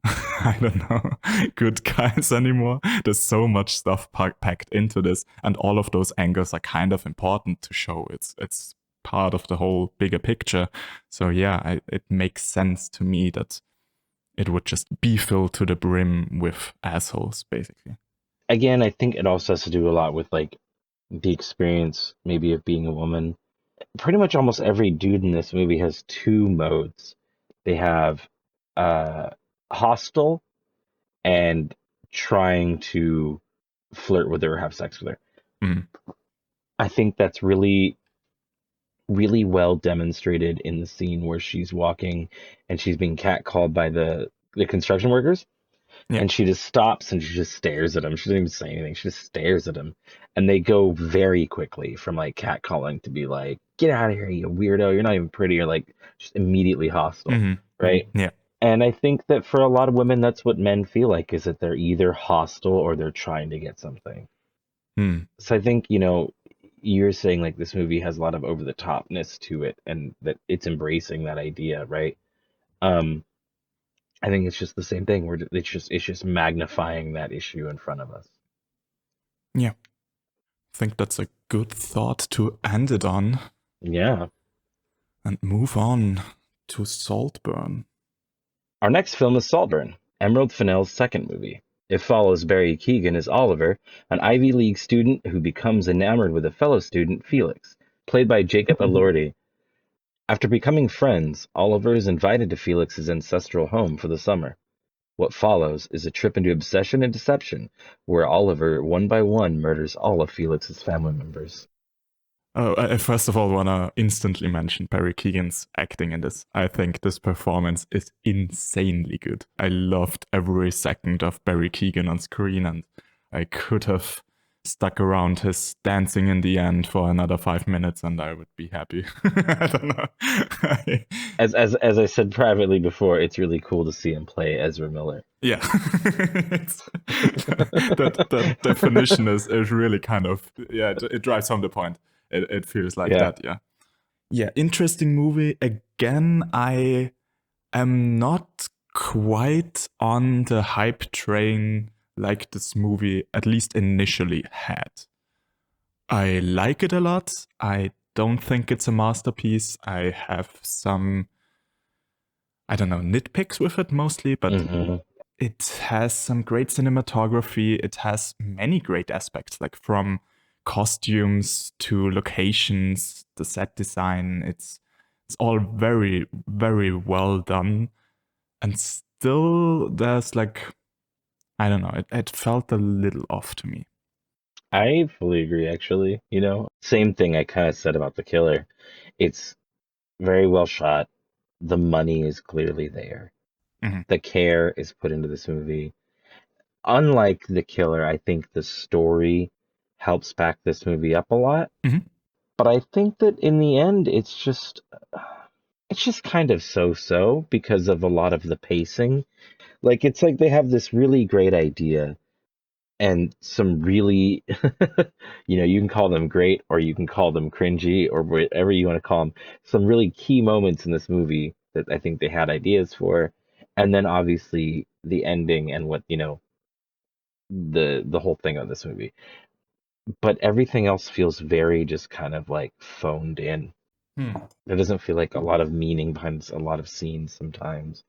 I don't know, good guys anymore. There's so much stuff packed into this, and all of those angles are kind of important to show. It's part of the whole bigger picture. So yeah, it makes sense to me that it would just be filled to the brim with assholes, basically. Again, I think it also has to do a lot with like the experience maybe of being a woman. Pretty much almost every dude in this movie has two modes. They have hostile and trying to flirt with her or have sex with her. I think that's really, really well demonstrated in the scene where she's walking and she's being catcalled by the construction workers. Yeah. And she just stops and she just stares at him. She doesn't even say anything. She just stares at him. And they go very quickly from like catcalling to be like, get out of here, you weirdo. You're not even pretty. You're like just immediately hostile. Right? Yeah. And I think that for a lot of women, that's what men feel like, is that they're either hostile or they're trying to get something. So I think, you're saying like this movie has a lot of over the topness to it and that it's embracing that idea, right? I think it's just the same thing where it's just magnifying that issue in front of us. Yeah. I think that's a good thought to end it on. Yeah. And move on to Saltburn. Our next film is Saltburn, Emerald Fennell's second movie. It follows Barry Keoghan as Oliver, an Ivy League student who becomes enamored with a fellow student, Felix, played by Jacob Elordi. After becoming friends, Oliver is invited to Felix's ancestral home for the summer. What follows is a trip into obsession and deception, where Oliver, one by one, murders all of Felix's family members. Oh, I first of all want to instantly mention Barry Keoghan's acting in this. I think this performance is insanely good. I loved every second of Barry Keoghan on screen, and I could have stuck around his dancing in the end for another 5 minutes and I would be happy. I don't know. As I said privately before, it's really cool to see him play Ezra Miller. Yeah. that definition is really kind of, yeah, it drives home the point. It feels like that, yeah. Yeah, interesting movie. Again, I am not quite on the hype train like this movie, at least initially, had. I like it a lot. I don't think it's a masterpiece. I have some, I don't know, nitpicks with it mostly, but it has some great cinematography. It has many great aspects, like from costumes to locations, the set design. It's all very, very well done. And still there's like, I don't know, it felt a little off to me. I fully agree, actually. You know, same thing I kind of said about The Killer. It's very well shot. The money is clearly there. The care is put into this movie. Unlike The Killer, I think the story helps back this movie up a lot. But I think that in the end, it's just kind of so-so because of a lot of the pacing. Like, it's like they have this really great idea and some really, you can call them great or you can call them cringy or whatever you want to call them. Some really key moments in this movie that I think they had ideas for. And then obviously the ending and what, the whole thing of this movie. But everything else feels very just kind of like phoned in. There doesn't feel like a lot of meaning behind a lot of scenes sometimes.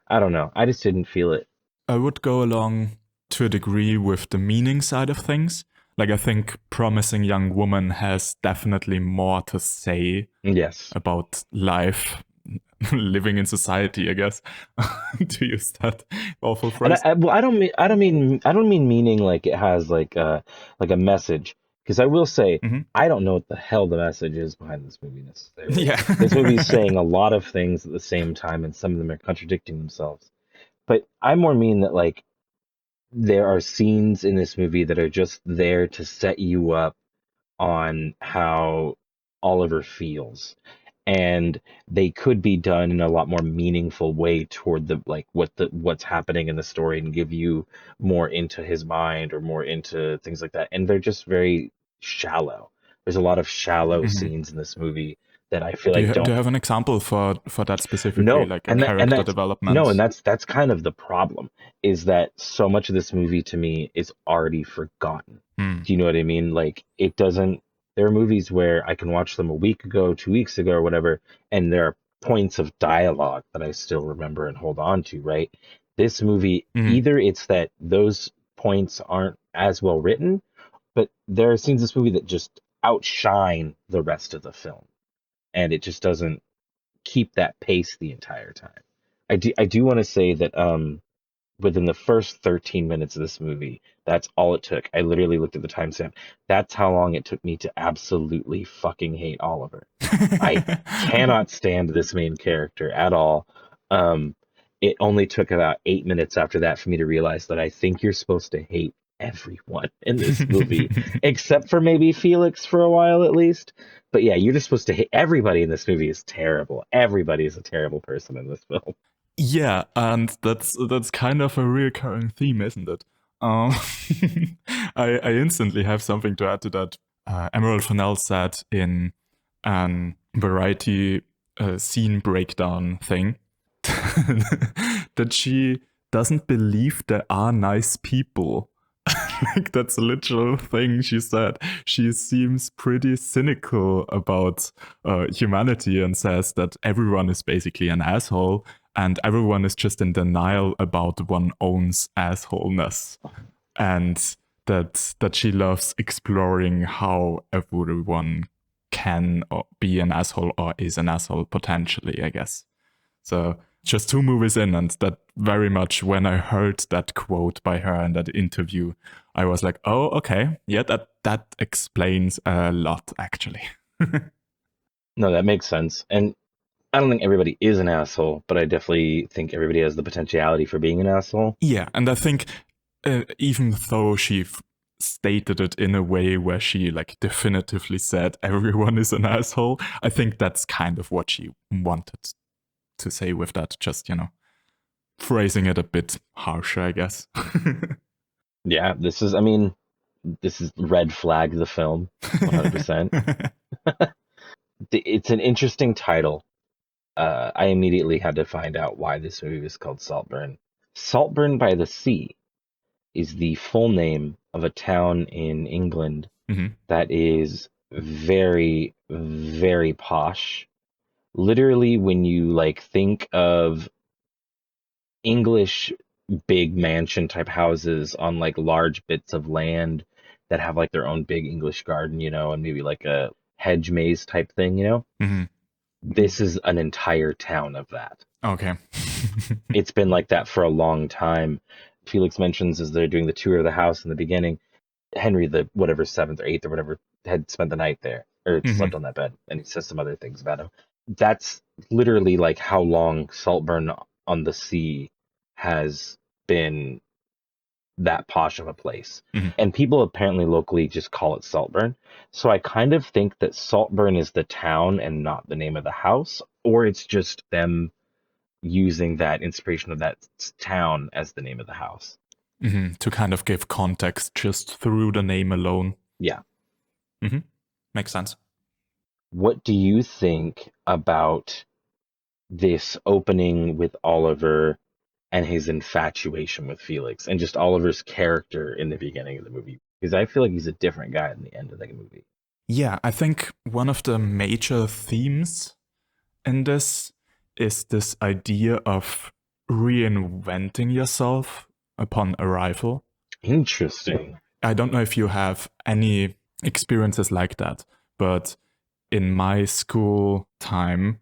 I don't know. I just didn't feel it. I would go along to a degree with the meaning side of things. Like, I think Promising Young Woman has definitely more to say about life, living in society, I guess, to use that awful phrase. I don't mean meaning like it has like a message. Because I will say, I don't know what the hell the message is behind this movie necessarily. Yeah. This movie's saying a lot of things at the same time, and some of them are contradicting themselves. But I more mean that, like, there are scenes in this movie that are just there to set you up on how Oliver feels. And they could be done in a lot more meaningful way toward the like what's happening in the story and give you more into his mind or more into things like that. And they're just very shallow. There's a lot of shallow scenes in this movie that I feel like don't. Do you have an example for that specifically? No, like a character development? No, and that's kind of the problem, is that so much of this movie to me is already forgotten. Do you know what I mean? Like, it doesn't. There are movies where I can watch them a week ago, 2 weeks ago, or whatever, and there are points of dialogue that I still remember and hold on to, right? This movie, either it's that those points aren't as well written, but there are scenes in this movie that just outshine the rest of the film, and it just doesn't keep that pace the entire time. I do want to say that within the first 13 minutes of this movie, that's all it took. I literally looked at the timestamp. That's how long it took me to absolutely fucking hate Oliver. I cannot stand this main character at all. It only took about 8 minutes after that for me to realize that I think you're supposed to hate everyone in this movie, except for maybe Felix for a while at least. But yeah, you're just supposed to hate everybody in this movie. Is terrible. Everybody is a terrible person in this film. Yeah, and that's kind of a recurring theme, isn't it? I instantly have something to add to that. Emerald Fennell said in an Variety scene breakdown thing that she doesn't believe there are nice people. Like, that's a literal thing she said. She seems pretty cynical about humanity and says that everyone is basically an asshole and everyone is just in denial about one's own assholeness, and that she loves exploring how everyone can or be an asshole or is an asshole potentially, I guess. So just 2 movies in, and that very much when I heard that quote by her in that interview, I was like, oh, okay, yeah, that explains a lot, actually. No, that makes sense. And I don't think everybody is an asshole, but I definitely think everybody has the potentiality for being an asshole. Yeah, and I think even though she stated it in a way where she like definitively said everyone is an asshole, I think that's kind of what she wanted to say with that, just, you know, phrasing it a bit harsher, I guess. Yeah, this is red flag the film, 100%. It's an interesting title. I immediately had to find out why this movie was called Saltburn. Saltburn by the Sea is the full name of a town in England that is very, very posh. Literally, when you like think of English big mansion type houses on like large bits of land that have like their own big English garden, you know, and maybe like a hedge maze type thing, you know, this is an entire town of that. Okay. It's been like that for a long time. Felix mentions as they're doing the tour of the house in the beginning, Henry, the whatever 7th or 8th or whatever, had spent the night there or slept on that bed, and he says some other things about him. That's literally like how long Saltburn on the Sea has been that posh of a place. And people apparently locally just call it Saltburn. So I kind of think that Saltburn is the town and not the name of the house, or it's just them using that inspiration of that town as the name of the house. To kind of give context just through the name alone. Yeah. Makes sense. What do you think about this opening with Oliver and his infatuation with Felix, and just Oliver's character in the beginning of the movie? Because I feel like he's a different guy in the end of the movie. Yeah, I think one of the major themes in this is this idea of reinventing yourself upon arrival. Interesting. I don't know if you have any experiences like that, but in my school time,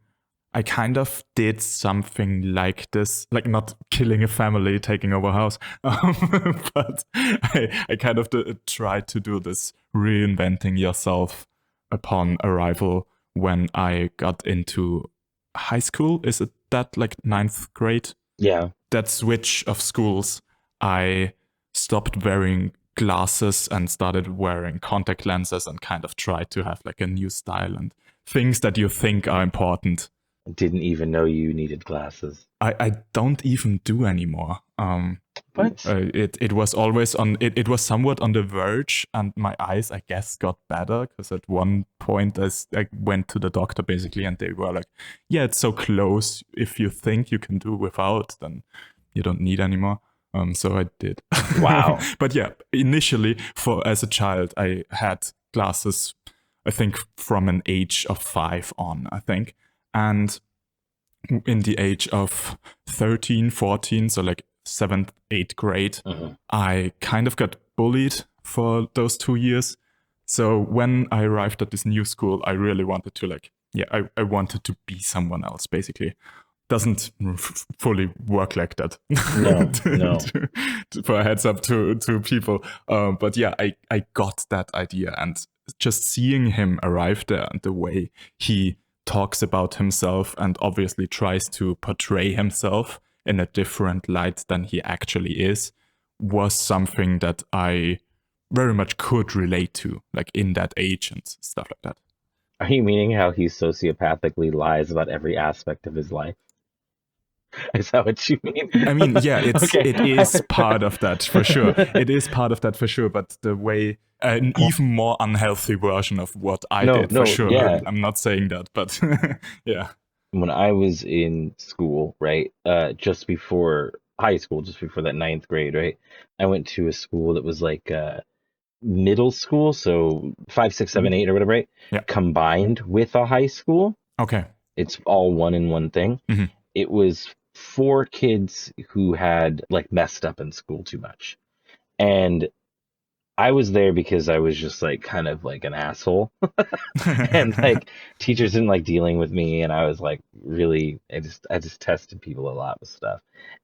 I kind of did something like this, like not killing a family, taking over a house, but I kind of tried to do this reinventing yourself upon arrival when I got into high school. Is it that like 9th grade? Yeah. That switch of schools, I stopped wearing glasses and started wearing contact lenses and kind of tried to have like a new style and things that you think are important. Didn't even know you needed glasses. I don't even do anymore. What? It was always on. It was somewhat on the verge, and my eyes, I guess, got better because at one point I went to the doctor basically, and they were like, "Yeah, it's so close. If you think you can do without, then you don't need anymore." So I did. Wow. But yeah, initially, as a child, I had glasses. I think from an age of 5 on. I think. And in the age of 13, 14, so like 7th, 8th grade, I kind of got bullied for those 2 years. So when I arrived at this new school, I really wanted to I wanted to be someone else, basically. Doesn't fully work like that. No. For a heads up to people. But yeah, I got that idea, and just seeing him arrive there and the way he talks about himself and obviously tries to portray himself in a different light than he actually is was something that I very much could relate to, like in that age and stuff like that. Are you meaning how he sociopathically lies about every aspect of his life? Is that what you mean? I mean, yeah, Okay. it is part of that for sure. It is part of that for sure, but the way an even more unhealthy version of what I did for sure. Yeah. I'm not saying that, but yeah. When I was in school, right, just before high school, just before that 9th grade, right, I went to a school that was like middle school, so 5, 6, 7, 8 or whatever, right? Yeah. Combined with a high school. Okay. It's all one in one thing. It was 4 kids who had like messed up in school too much. And I was there because I was just like kind of like an asshole, and like teachers didn't like dealing with me, and I was like really, I just tested people a lot with stuff.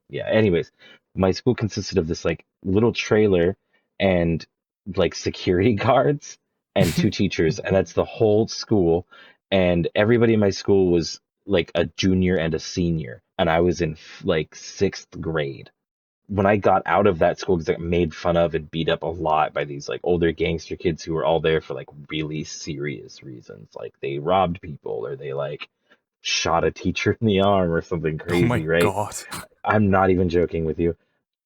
Yeah. Anyways, my school consisted of this like little trailer and like security guards and two teachers, and that's the whole school. And everybody in my school was like a junior and a senior, and I was in like sixth grade when I got out of that school because I got made fun of and beat up a lot by these like older gangster kids who were all there for like really serious reasons. Like they robbed people or they like shot a teacher in the arm or something Oh my crazy, right? god. I'm not even joking with you.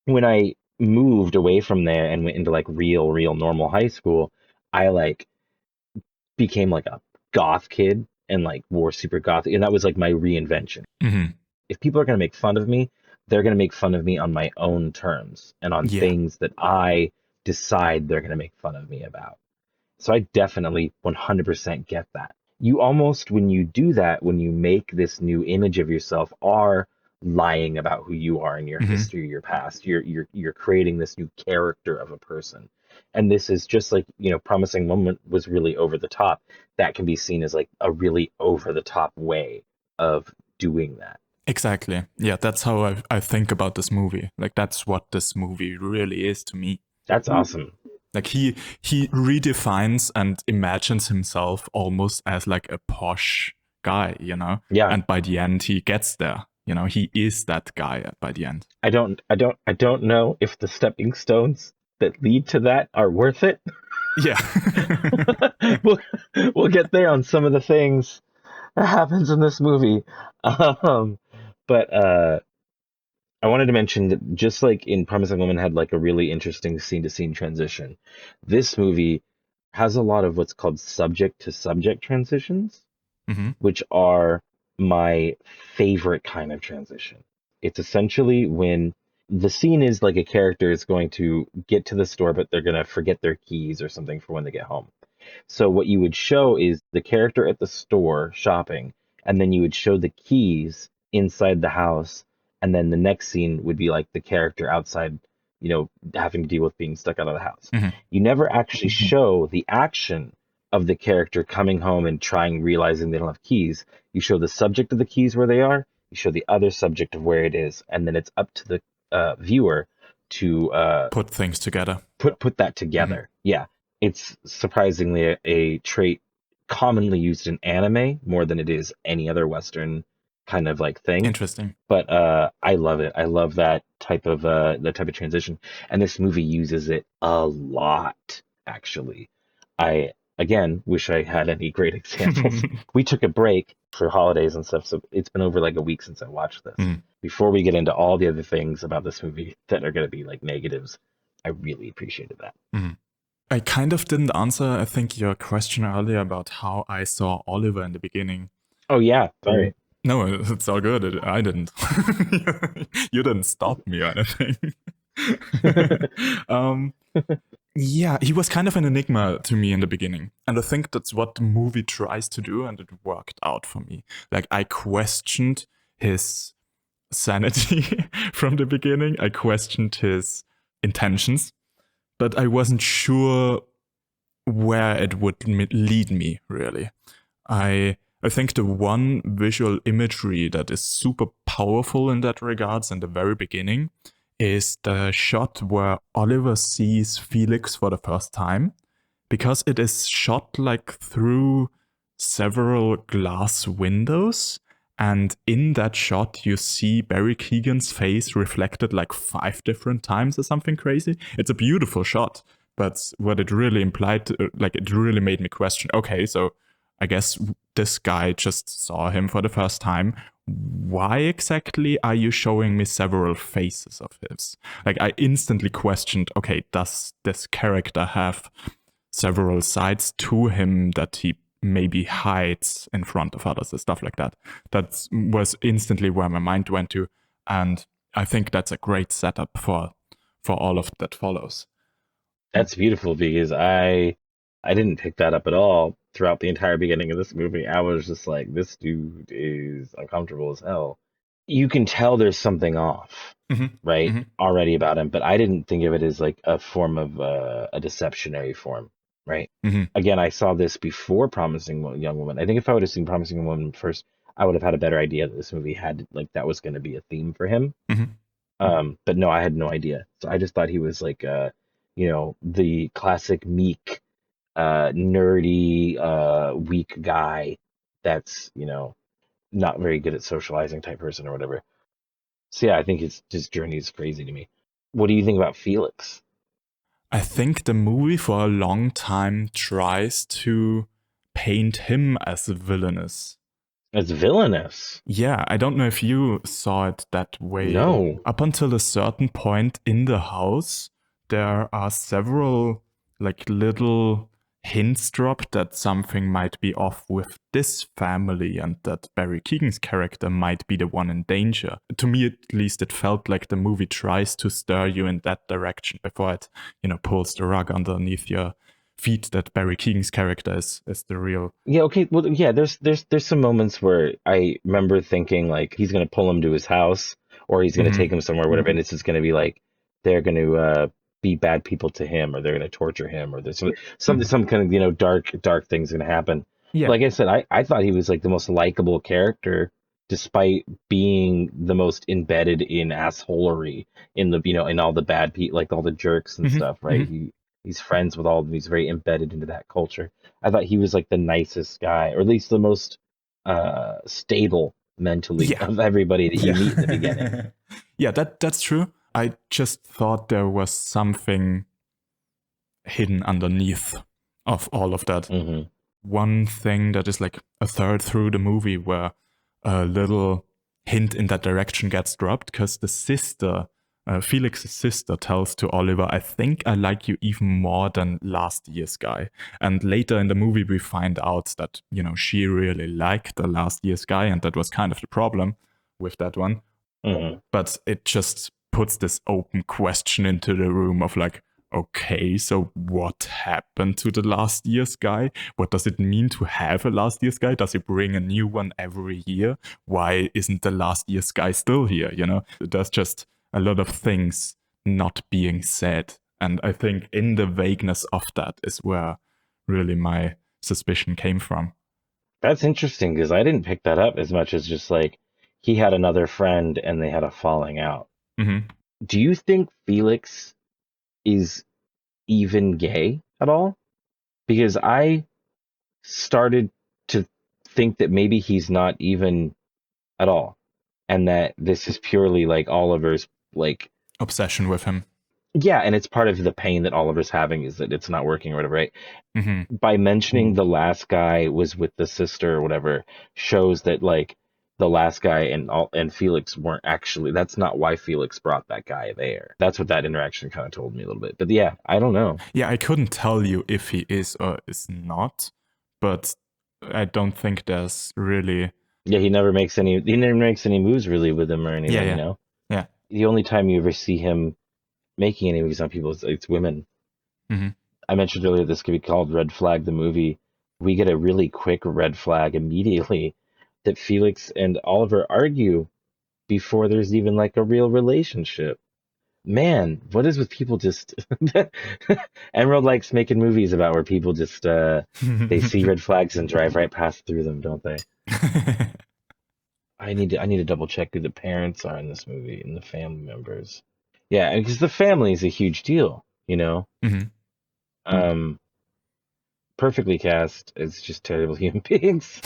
When I moved away from there and went into like real normal high school, I like became like a goth kid and like wore super gothic, and that was like my reinvention. Hmm. If people are going to make fun of me, they're going to make fun of me on my own terms and on Yeah. things that I decide they're going to make fun of me about. So I definitely 100% get that. You almost, when you do that, when you make this new image of yourself, are lying about who you are in your Hmm. history, your past. You're creating this new character of a person. And this is just like, Promising Woman was really over the top. That can be seen as like a really over the top way of doing that. Exactly. Yeah, that's how I think about this movie. Like that's what this movie really is to me. That's awesome. Like he redefines and imagines himself almost as like a posh guy, you know? Yeah. And by the end he gets there. You know, he is that guy by the end. I don't know if the stepping stones that lead to that are worth it. Yeah. we'll get there on some of the things that happens in this movie. But I wanted to mention that just like in Promising Woman had like a really interesting scene to scene transition, this movie has a lot of what's called subject to subject transitions, Hmm. which are my favorite kind of transition. It's essentially when the scene is like a character is going to get to the store, but they're going to forget their keys or something for when they get home. So what you would show is the character at the store shopping, and then you would show the keys inside the house, and then the next scene would be like the character outside, having to deal with being stuck out of the house. Hmm. You never actually show the action of the character coming home and realizing they don't have keys. You show the subject of the keys where they are, you show the other subject of where it is, and then it's up to the viewer to Put things together. put that together. Yeah, it's surprisingly a trait commonly used in anime more than it is any other Western kind of like thing. Interesting. But I love it. I love that type of transition, and this movie uses it a lot. Actually, I again wish I had any great examples. We took a break for holidays and stuff, so it's been over like a week since I watched this. Mm. Before we get into all the other things about this movie that are going to be like negatives, I really appreciated that. Mm. I kind of didn't answer, I think, your question earlier about how I saw Oliver in the beginning. Oh yeah, sorry. No, it's all good. I didn't. You didn't stop me or anything. Yeah, he was kind of an enigma to me in the beginning. And I think that's what the movie tries to do, and it worked out for me. Like, I questioned his sanity from the beginning. I questioned his intentions, but I wasn't sure where it would lead me, really. I think the one visual imagery that is super powerful in that regards in the very beginning is the shot where Oliver sees Felix for the first time, because it is shot like through several glass windows, and in that shot you see Barry Keoghan's face reflected like 5 different times or something crazy. It's a beautiful shot, but what it really implied, like it really made me question, okay, so I guess this guy just saw him for the first time. Why exactly are you showing me several faces of his? Like, I instantly questioned, okay, does this character have several sides to him that he maybe hides in front of others and stuff like that? That was instantly where my mind went to, and I think that's a great setup for all of that follows. That's beautiful, because I didn't pick that up at all throughout the entire beginning of this movie. I was just like, this dude is uncomfortable as hell. you can tell there's something off, right, already about him. But I didn't think of it as like a form of a deceptionary form, right? Again, I saw this before Promising Young Woman. I think if I would have seen Promising Young Woman first, I would have had a better idea that this movie had like that was going to be a theme for him. But no, I had no idea. So I just thought he was like, the classic meek, nerdy, weak guy that's, not very good at socializing type person or whatever. So yeah, I think his journey is crazy to me. What do you think about Felix? I think the movie for a long time tries to paint him as villainous. As villainous? Yeah, I don't know if you saw it that way. No. Up until a certain point in the house, there are several like little hints dropped that something might be off with this family and that Barry Keoghan's character might be the one in danger. To me, at least, it felt like the movie tries to stir you in that direction before it, pulls the rug underneath your feet that Barry Keoghan's character is the real. Yeah, okay. Well, yeah, there's some moments where I remember thinking like he's gonna pull him to his house or he's gonna take him somewhere, whatever, and it's just gonna be like they're gonna be bad people to him or they're gonna torture him or there's some kind of dark things gonna happen. Yeah. Like I said, I thought he was like the most likable character despite being the most embedded in assholery in the in all the bad people, like all the jerks and stuff, right? He's friends with all of them. He's very embedded into that culture. I thought he was like the nicest guy, or at least the most stable mentally of everybody that you meet in the beginning. Yeah, that's true. I just thought there was something hidden underneath of all of that. One thing that is like a third through the movie where a little hint in that direction gets dropped because the sister, Felix's sister, tells to Oliver, I think I like you even more than last year's guy. And later in the movie we find out that, she really liked the last year's guy and that was kind of the problem with that one. But it just puts this open question into the room of like, okay, so what happened to the last year's guy? What does it mean to have a last year's guy? Does he bring a new one every year? Why isn't the last year's guy still here? There's just a lot of things not being said. And I think in the vagueness of that is where really my suspicion came from. That's interesting because I didn't pick that up as much as just like he had another friend and they had a falling out. Do you think Felix is even gay at all? Because I started to think that maybe he's not even at all, and that this is purely like Oliver's like obsession with him. Yeah, and it's part of the pain that Oliver's having is that it's not working or whatever, right? By mentioning the last guy was with the sister or whatever shows that like the last guy and Felix weren't actually, that's not why Felix brought that guy there. That's what that interaction kind of told me a little bit. But yeah, I don't know. Yeah, I couldn't tell you if he is or is not, but I don't think there's really... Yeah, he never makes any moves really with him or anything, Yeah. The only time you ever see him making any movies on people, it's women. I mentioned earlier this could be called Red Flag the movie. We get a really quick red flag immediately that Felix and Oliver argue before there's even like a real relationship. Man, what is with people just... Emerald likes making movies about where people just they see red flags and drive right past through them, don't they? I need to double check who the parents are in this movie and the family members. Yeah, because the family is a huge deal, perfectly cast. It's just terrible human beings.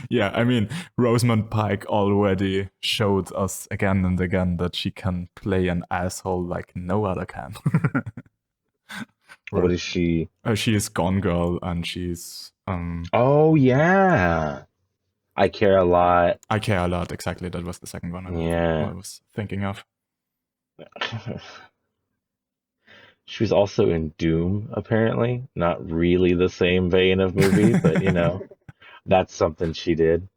Yeah, I mean, Rosamund Pike already showed us again and again that she can play an asshole like no other can. What is she? She is Gone Girl, and she's... Oh, yeah. I Care a Lot. I Care a Lot, exactly. That was the second one I was thinking of. She was also in Doom, apparently. Not really the same vein of movie, but, that's something she did.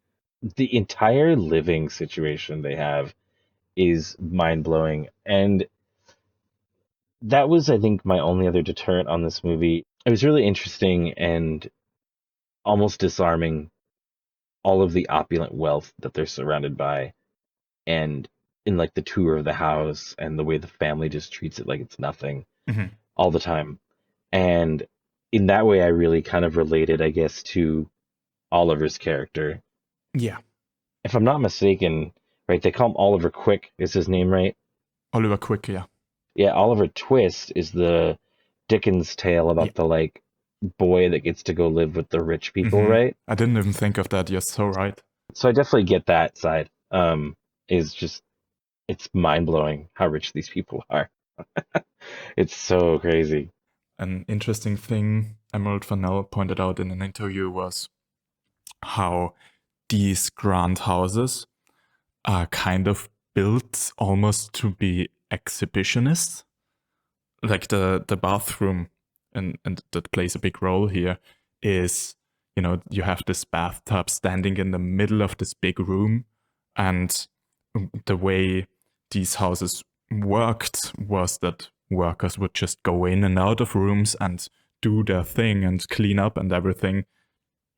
The entire living situation they have is mind-blowing. And that was, I think, my only other deterrent on this movie. It was really interesting and almost disarming all of the opulent wealth that they're surrounded by, and in like the tour of the house and the way the family just treats it like it's nothing all the time. And in that way, I really kind of related, I guess, to Oliver's character. Yeah. If I'm not mistaken, right, they call him Oliver Quick, is his name, right? Oliver Quick, yeah. Yeah, Oliver Twist is the Dickens tale about the like boy that gets to go live with the rich people, right? I didn't even think of that. You're so right. So I definitely get that side. Is just, it's mind blowing how rich these people are. It's so crazy. An interesting thing Emerald Fennell pointed out in an interview was how these grand houses are kind of built almost to be exhibitionists. Like the bathroom, and that plays a big role here, is, you know, you have this bathtub standing in the middle of this big room, and the way these houses worked was that workers would just go in and out of rooms and do their thing and clean up and everything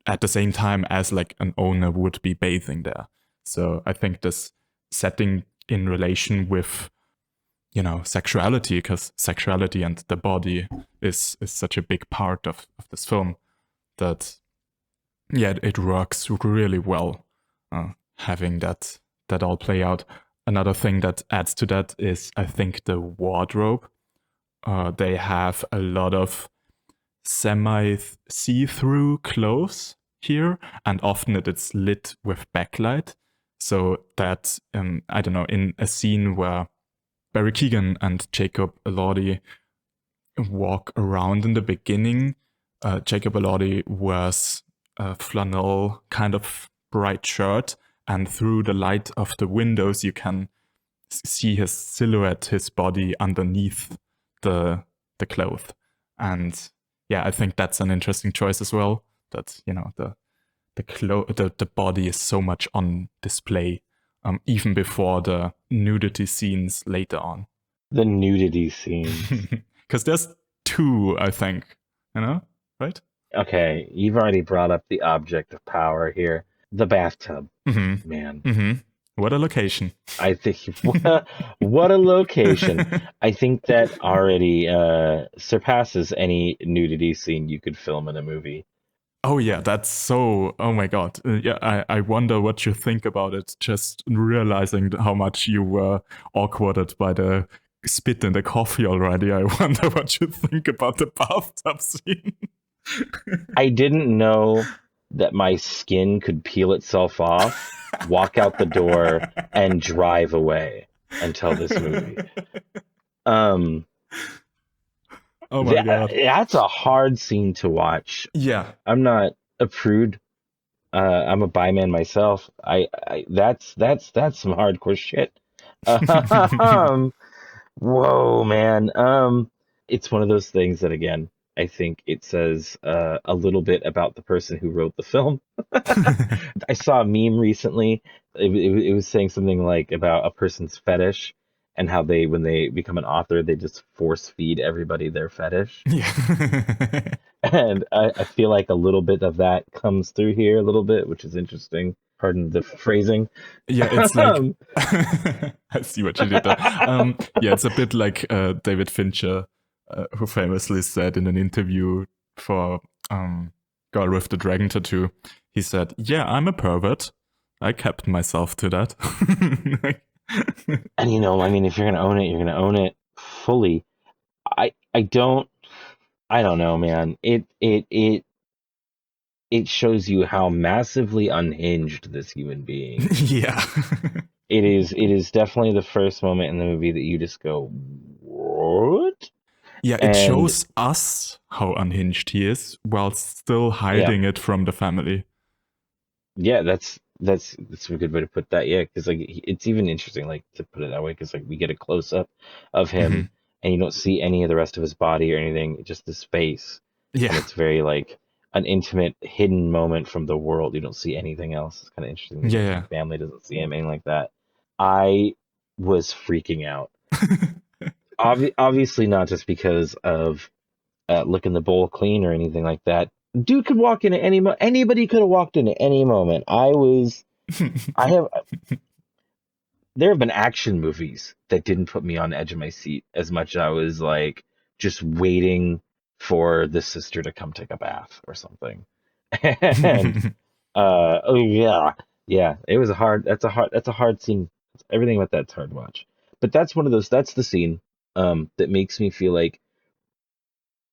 at the same time as like an owner would be bathing there. So I think this setting in relation with, you know, sexuality, because sexuality and the body is such a big part of this film, that it works really well, having that all play out. Another thing that adds to that is, I think, the wardrobe. They have a lot of semi see-through clothes here, and often it's lit with backlight, so that I don't know, in a scene where Barry Keoghan and Jacob Elordi walk around in the beginning, Jacob Elordi wears a flannel kind of bright shirt, and through the light of the windows you can see his silhouette, his body underneath the cloth. And yeah, I think that's an interesting choice as well, that, you know, the body is so much on display, even before the nudity scenes later on. The nudity scenes. Because there's two, I think, you know, right? Okay, you've already brought up the object of power here. The bathtub. Man. What a location. I think, what a location. I think that already surpasses any nudity scene you could film in a movie. Oh yeah, that's so, oh my god. I wonder what you think about it, just realizing how much you were awkwarded by the spit in the coffee already. I wonder what you think about the bathtub scene. I didn't know that my skin could peel itself off, walk out the door, and drive away until this movie. Oh my god. That's a hard scene to watch. Yeah. I'm not a prude. I'm a bi man myself. That's some hardcore shit. Whoa, man. It's one of those things that, again, I think it says a little bit about the person who wrote the film. I saw a meme recently. It was saying something like about a person's fetish, and how they, when they become an author, they just force feed everybody their fetish. Yeah. And I feel like a little bit of that comes through here a little bit, which is interesting. Pardon the phrasing. Yeah, it's like, I see what you did there. Yeah, it's a bit like David Fincher, who famously said in an interview for Girl with the Dragon Tattoo, he said, yeah, I'm a pervert. I kept myself to that. And, you know, I mean, if you're going to own it, you're going to own it fully. I don't know, man. It shows you how massively unhinged this human being is. Yeah. It is definitely the first moment in the movie that you just go, what? Yeah, it shows us how unhinged he is while still hiding it from the family. Yeah, that's a good way to put that. Yeah, because like it's even interesting, like, to put it that way, because like we get a close up of him and you don't see any of the rest of his body or anything, just his face. Yeah, and it's very like an intimate, hidden moment from the world. You don't see anything else. It's kind of interesting. Yeah. His family doesn't see him, anything like that. I was freaking out. Obviously, not just because of licking the bowl clean or anything like that. Dude could walk in at anybody could have walked in at any moment. There have been action movies that didn't put me on the edge of my seat as much as I was like just waiting for the sister to come take a bath or something. And oh yeah, it was that's a hard scene. Everything about that's hard to watch. But that's the scene that makes me feel like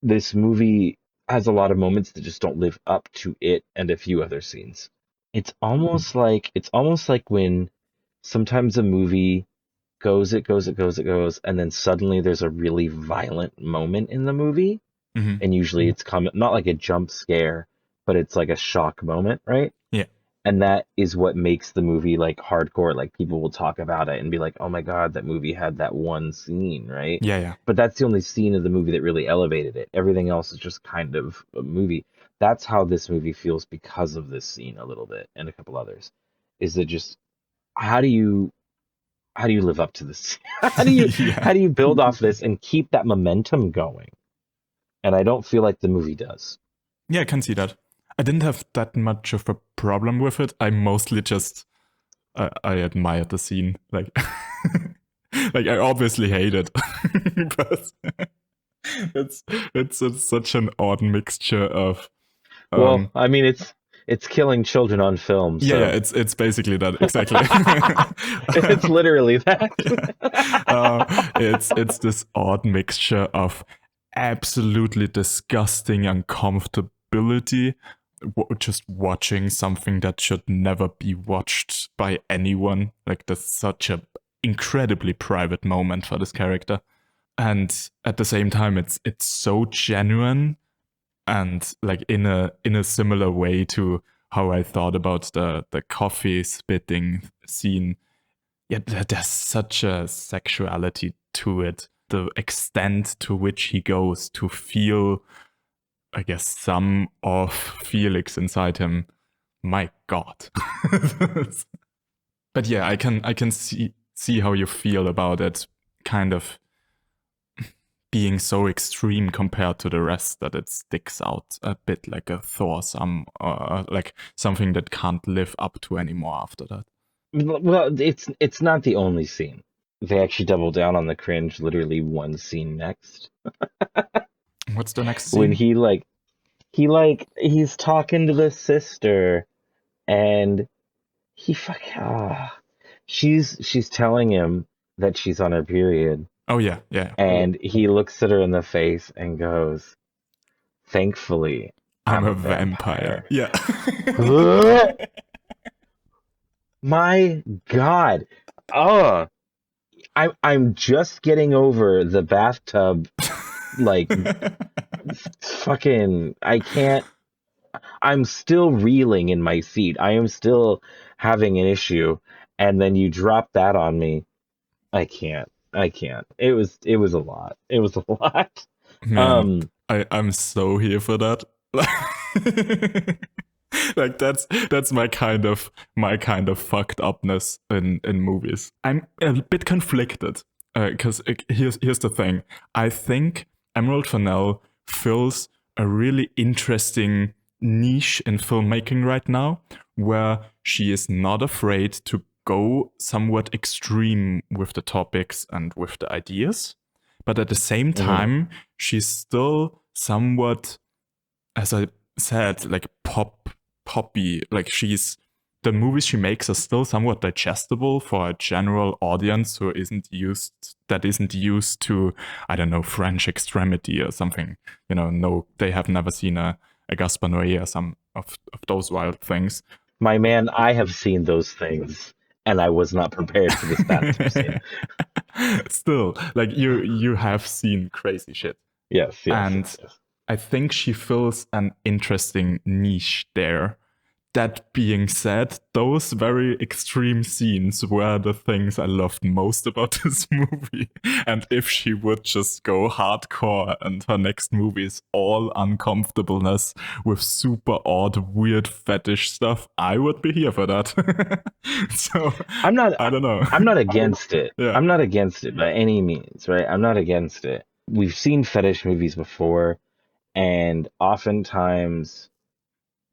this movie has a lot of moments that just don't live up to it and a few other scenes. It's almost like when sometimes a movie goes, and then suddenly there's a really violent moment in the movie, and usually it's not like a jump scare, but it's like a shock moment, right? Yeah. And that is what makes the movie like hardcore. Like people will talk about it and be like, "Oh my God, that movie had that one scene," right? Yeah. But that's the only scene of the movie that really elevated it. Everything else is just kind of a movie. That's how this movie feels because of this scene a little bit and a couple others. Is it just how do you live up to this? How do you build off this and keep that momentum going? And I don't feel like the movie does. Yeah, I can see that. I didn't have that much of a problem with it. I mostly just I admired the scene. Like like I obviously hate it, but it's such an odd mixture of. Well, I mean, it's killing children on film. So. Yeah, it's basically that exactly. It's literally that. It's this odd mixture of absolutely disgusting uncomfortability, just watching something that should never be watched by anyone. Like that's such a incredibly private moment for this character, and at the same time, it's so genuine, and like in a similar way to how I thought about the coffee spitting scene. Yeah, there's such a sexuality to it. The extent to which he goes to feel, I guess, some of Felix inside him. My God. But yeah, I can see how you feel about it, kind of being so extreme compared to the rest that it sticks out a bit like a Thor, like something that can't live up to anymore after that. Well, it's not the only scene. They actually double down on the cringe literally one scene next. What's the next scene? When he's talking to the sister and she's telling him that she's on her period. Oh yeah. And he looks at her in the face and goes, "Thankfully, I'm a vampire." Yeah. My God. Oh, I'm just getting over the bathtub, like, fucking, I can't, I'm still reeling in my seat. I am still having an issue. And then you drop that on me. I can't. It was a lot. It was a lot. Man, I'm so here for that. Like that's my kind of fucked upness in movies. I'm a bit conflicted because here's the thing. I think Emerald Fennell fills a really interesting niche in filmmaking right now, where she is not afraid to go somewhat extreme with the topics and with the ideas, but at the same time she's still somewhat, as I said, like poppy. Like the movies she makes are still somewhat digestible for a general audience who isn't used to, I don't know, French extremity or something. No, they have never seen a Gaspar Noé or some of those wild things. My man, I have seen those things, and I was not prepared for this bathtub scene. Still, like you have seen crazy shit. Yes. Yes. I think she fills an interesting niche there. That being said, those very extreme scenes were the things I loved most about this movie. And if she would just go hardcore and her next movie is all uncomfortableness with super odd, weird fetish stuff, I would be here for that. So I don't know. I'm not against it. Yeah. I'm not against it by any means, right? I'm not against it. We've seen fetish movies before, and oftentimes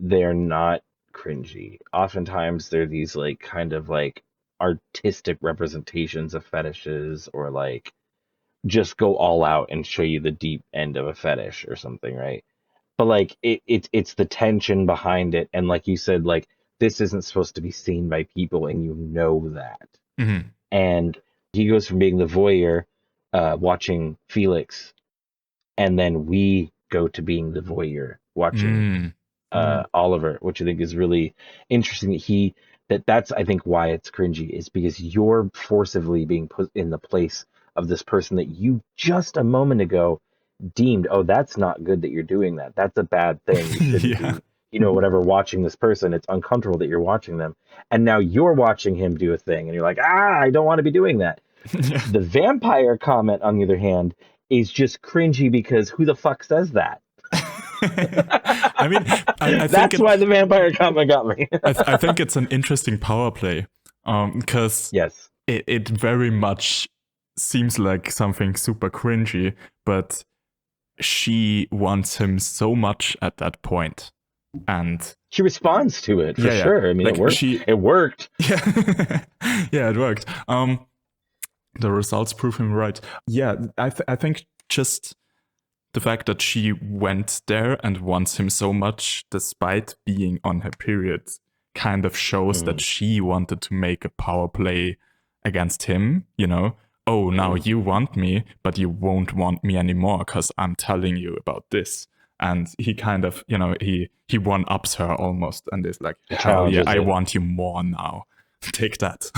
they're not cringy. Oftentimes they're these like kind of like artistic representations of fetishes, or like just go all out and show you the deep end of a fetish or something, right? But like it's the tension behind it, and like you said, like this isn't supposed to be seen by people, and you know that. Mm-hmm. And he goes from being the voyeur, watching Felix, and then we go to being the voyeur watching Oliver, which I think is really interesting. That's I think why it's cringy, is because you're forcibly being put in the place of this person that you just a moment ago deemed, oh, that's not good that you're doing that. That's a bad thing. You shouldn't Yeah. be, whatever, watching this person. It's uncomfortable that you're watching them. And now you're watching him do a thing and you're like, I don't want to be doing that. Yeah. The vampire comment, on the other hand, is just cringy because who the fuck says that? I mean, I that's think why the vampire comment got me. I think it's an interesting power play, because Yes. it very much seems like something super cringy, but she wants him so much at that point, and she responds to it for Yeah. sure. I mean, Like, it worked. It worked. Yeah, yeah, it worked. The results prove him right. Yeah, I think just the fact that she went there and wants him so much, despite being on her period, kind of shows that she wanted to make a power play against him. Oh, now you want me, but you won't want me anymore because I'm telling you about this. And he kind of, he one-ups her almost, and is like, hell yeah, I want you more now. Take that.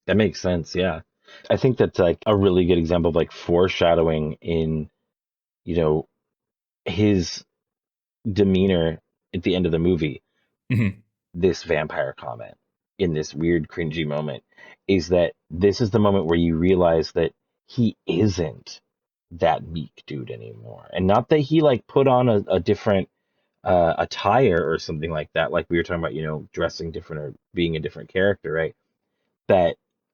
That makes sense, yeah. I think that's like a really good example of like foreshadowing in, his demeanor at the end of the movie. Mm-hmm. This vampire comment in this weird cringy moment is that this is the moment where you realize that he isn't that meek dude anymore. And not that he like put on a different attire or something like that, like we were talking about, dressing different or being a different character, right?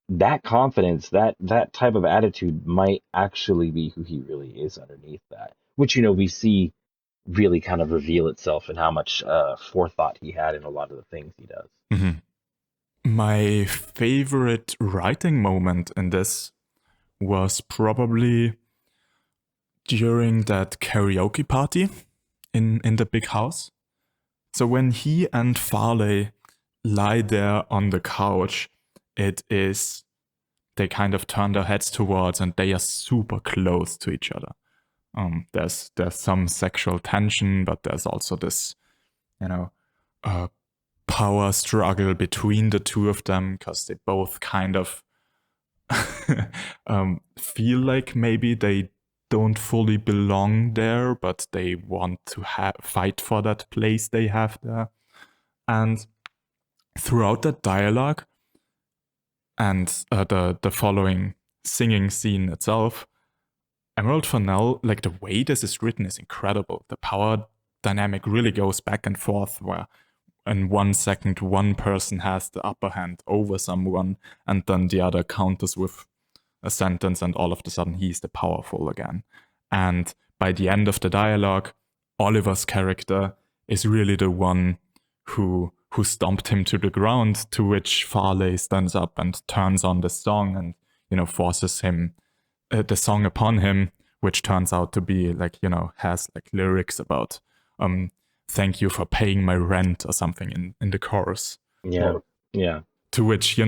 That confidence, that type of attitude might actually be who he really is underneath that, which we see really kind of reveal itself in how much forethought he had in a lot of the things he does. Mm-hmm. My favorite writing moment in this was probably during that karaoke party in the big house. So when he and Farley lie there on the couch, they kind of turn their heads towards, and they are super close to each other. There's some sexual tension, but there's also this, power struggle between the two of them, because they both kind of feel like maybe they don't fully belong there, but they want to fight for that place they have there. And throughout that dialogue and the following singing scene itself, Emerald Fennell, like the way this is written is incredible. The power dynamic really goes back and forth, where in 1 second one person has the upper hand over someone, and then the other counters with a sentence, and all of a sudden he's the powerful again. And by the end of the dialogue, Oliver's character is really the one who stomped him to the ground, to which Farley stands up and turns on the song and forces him the song upon him, which turns out to be like, has like lyrics about thank you for paying my rent or something in the chorus. Yeah. To which,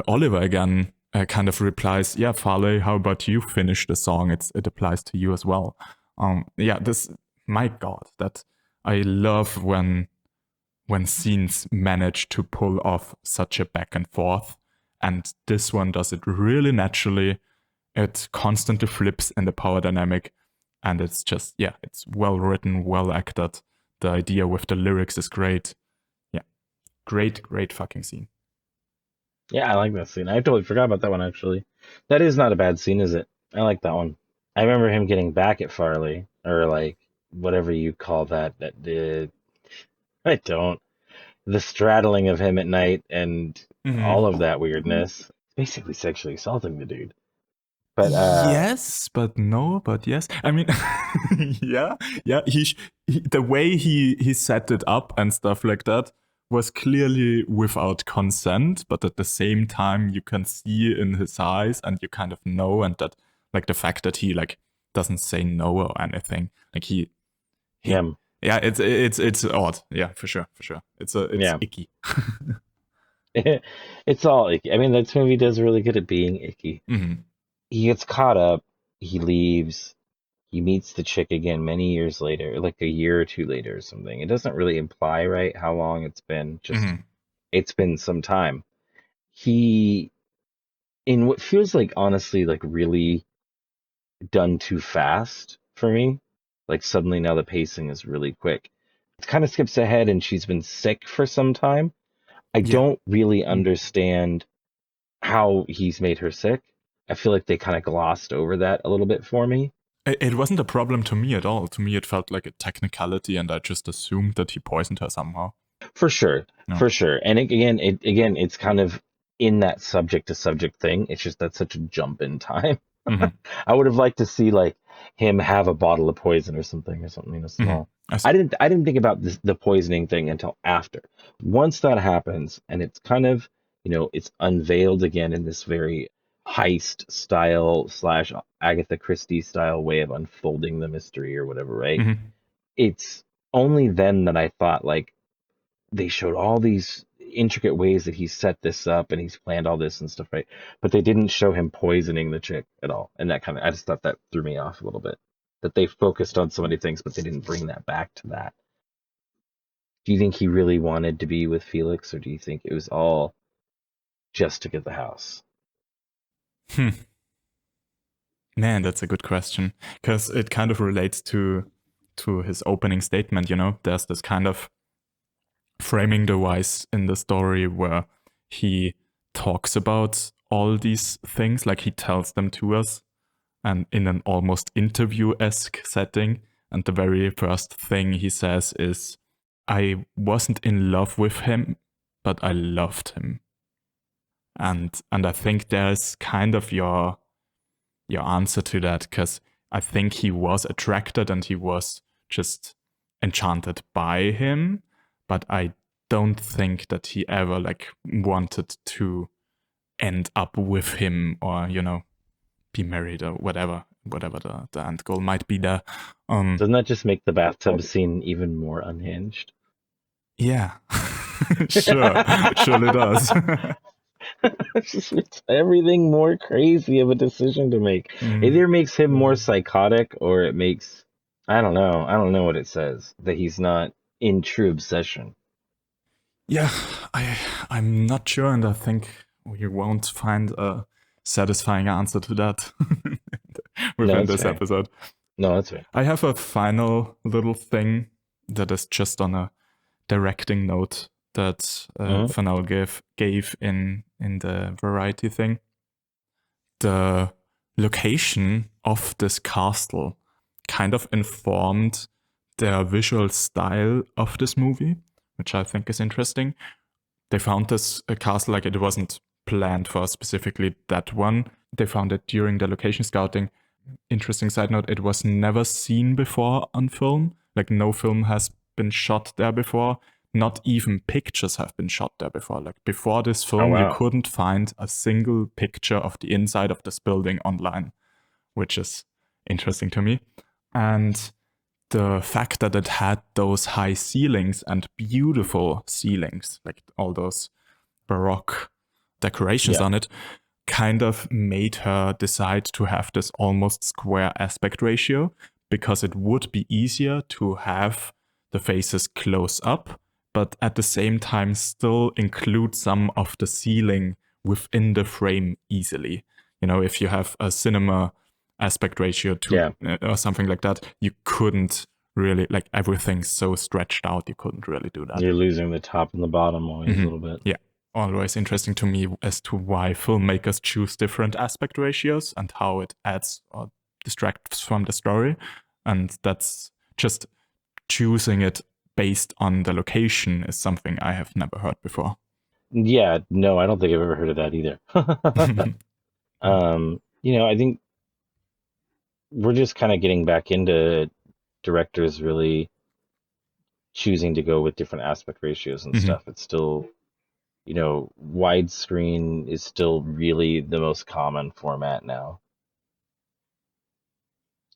Oliver again kind of replies, yeah, Farley, how about you finish the song? It applies to you as well. My God, that I love when scenes manage to pull off such a back and forth. And this one does it really naturally. It constantly flips in the power dynamic. And it's just, it's well written, well acted. The idea with the lyrics is great. Yeah, great fucking scene. Yeah, I like that scene. I totally forgot about that one, actually. That is not a bad scene, is it? I like that one. I remember him getting back at Farley, or like whatever you call that. I don't. The straddling of him at night and all of that weirdness. Basically sexually assaulting the dude. But yes, but no, but yes. I mean, yeah. The way he set it up and stuff like that was clearly without consent, but at the same time, you can see in his eyes, and you kind of know, and that like the fact that he like doesn't say no or anything, like he yeah, yeah, it's odd. Yeah, for sure. It's icky. it's all icky. I mean, this movie does really good at being icky. Mm-hmm. He gets caught up, he leaves, he meets the chick again many years later, like a year or two later or something. It doesn't really imply, right, how long it's been. Just it's been some time. He, in what feels like honestly like really done too fast for me. Like suddenly now the pacing is really quick. It kind of skips ahead and she's been sick for some time. I don't really understand how he's made her sick. I feel like they kind of glossed over that a little bit for me. It wasn't a problem to me at all. To me, it felt like a technicality, and I just assumed that he poisoned her somehow. For sure. And it's kind of in that subject to subject thing. It's just that's such a jump in time. I would have liked to see like him have a bottle of poison or something small. I didn't think about the poisoning thing until after. Once that happens, and it's kind of, it's unveiled again in this very heist style / Agatha Christie style way of unfolding the mystery or whatever, right? It's only then that I thought like they showed all these intricate ways that he set this up and he's planned all this and stuff, right? But they didn't show him poisoning the chick at all. And that I just thought that threw me off a little bit. That they focused on so many things, but they didn't bring that back to that. Do you think he really wanted to be with Felix, or do you think it was all just to get the house? Man, that's a good question. Because it kind of relates to his opening statement, There's this kind of framing device in the story where he talks about all these things, like he tells them to us, and in an almost interview-esque setting. And the very first thing he says is, I wasn't in love with him, but I loved him. And I think there's kind of your answer to that, because I think he was attracted and he was just enchanted by him, but I don't think that he ever like wanted to end up with him or, be married or whatever the end goal might be there. Doesn't that just make the bathtub scene even more unhinged? Yeah. Sure. It surely does. It's everything more crazy of a decision to make. It either makes him more psychotic, or it makes, I don't know what it says, that he's not in true obsession. Yeah, I'm not sure, and I think we won't find a satisfying answer to that within this episode. No, that's right. I have a final little thing that is just on a directing note that Fennell gave in the variety thing. The location of this castle kind of informed the visual style of this movie, which I think is interesting. They found this castle, like it wasn't planned for specifically that one. They found it during the location scouting. Interesting side note, it was never seen before on film. Like no film has been shot there before. Not even pictures have been shot there before. Like before this film, you couldn't find a single picture of the inside of this building online, which is interesting to me. And the fact that it had those high ceilings and beautiful ceilings, like all those Baroque decorations on it, kind of made her decide to have this almost square aspect ratio, because it would be easier to have the faces close up, but at the same time still include some of the ceiling within the frame easily. If you have a cinema aspect ratio or something like that, you couldn't really, like everything's so stretched out, you couldn't really do that. You're losing the top and the bottom always a little bit. Yeah. Always interesting to me as to why filmmakers choose different aspect ratios and how it adds or distracts from the story. And that's just choosing it based on the location is something I have never heard before. Yeah, no, I don't think I've ever heard of that either. I think we're just kind of getting back into directors really choosing to go with different aspect ratios and stuff. It's still, widescreen is still really the most common format now.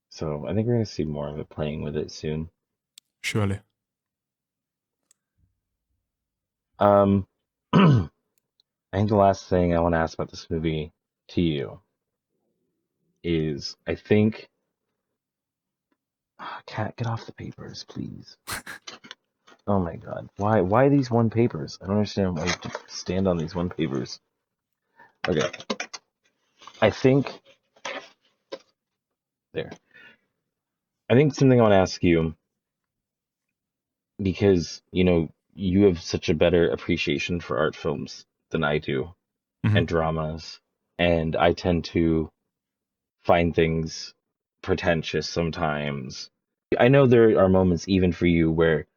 So I think we're going to see more of it playing with it soon. Surely. I think the last thing I want to ask about this movie to you is, I think, Cat, get off the papers, please. Oh my God. Why these one papers? I don't understand why you have to stand on these one papers. Okay. I think something I want to ask you, because, you have such a better appreciation for art films than I do, and dramas, and I tend to find things pretentious sometimes. I know there are moments even for you where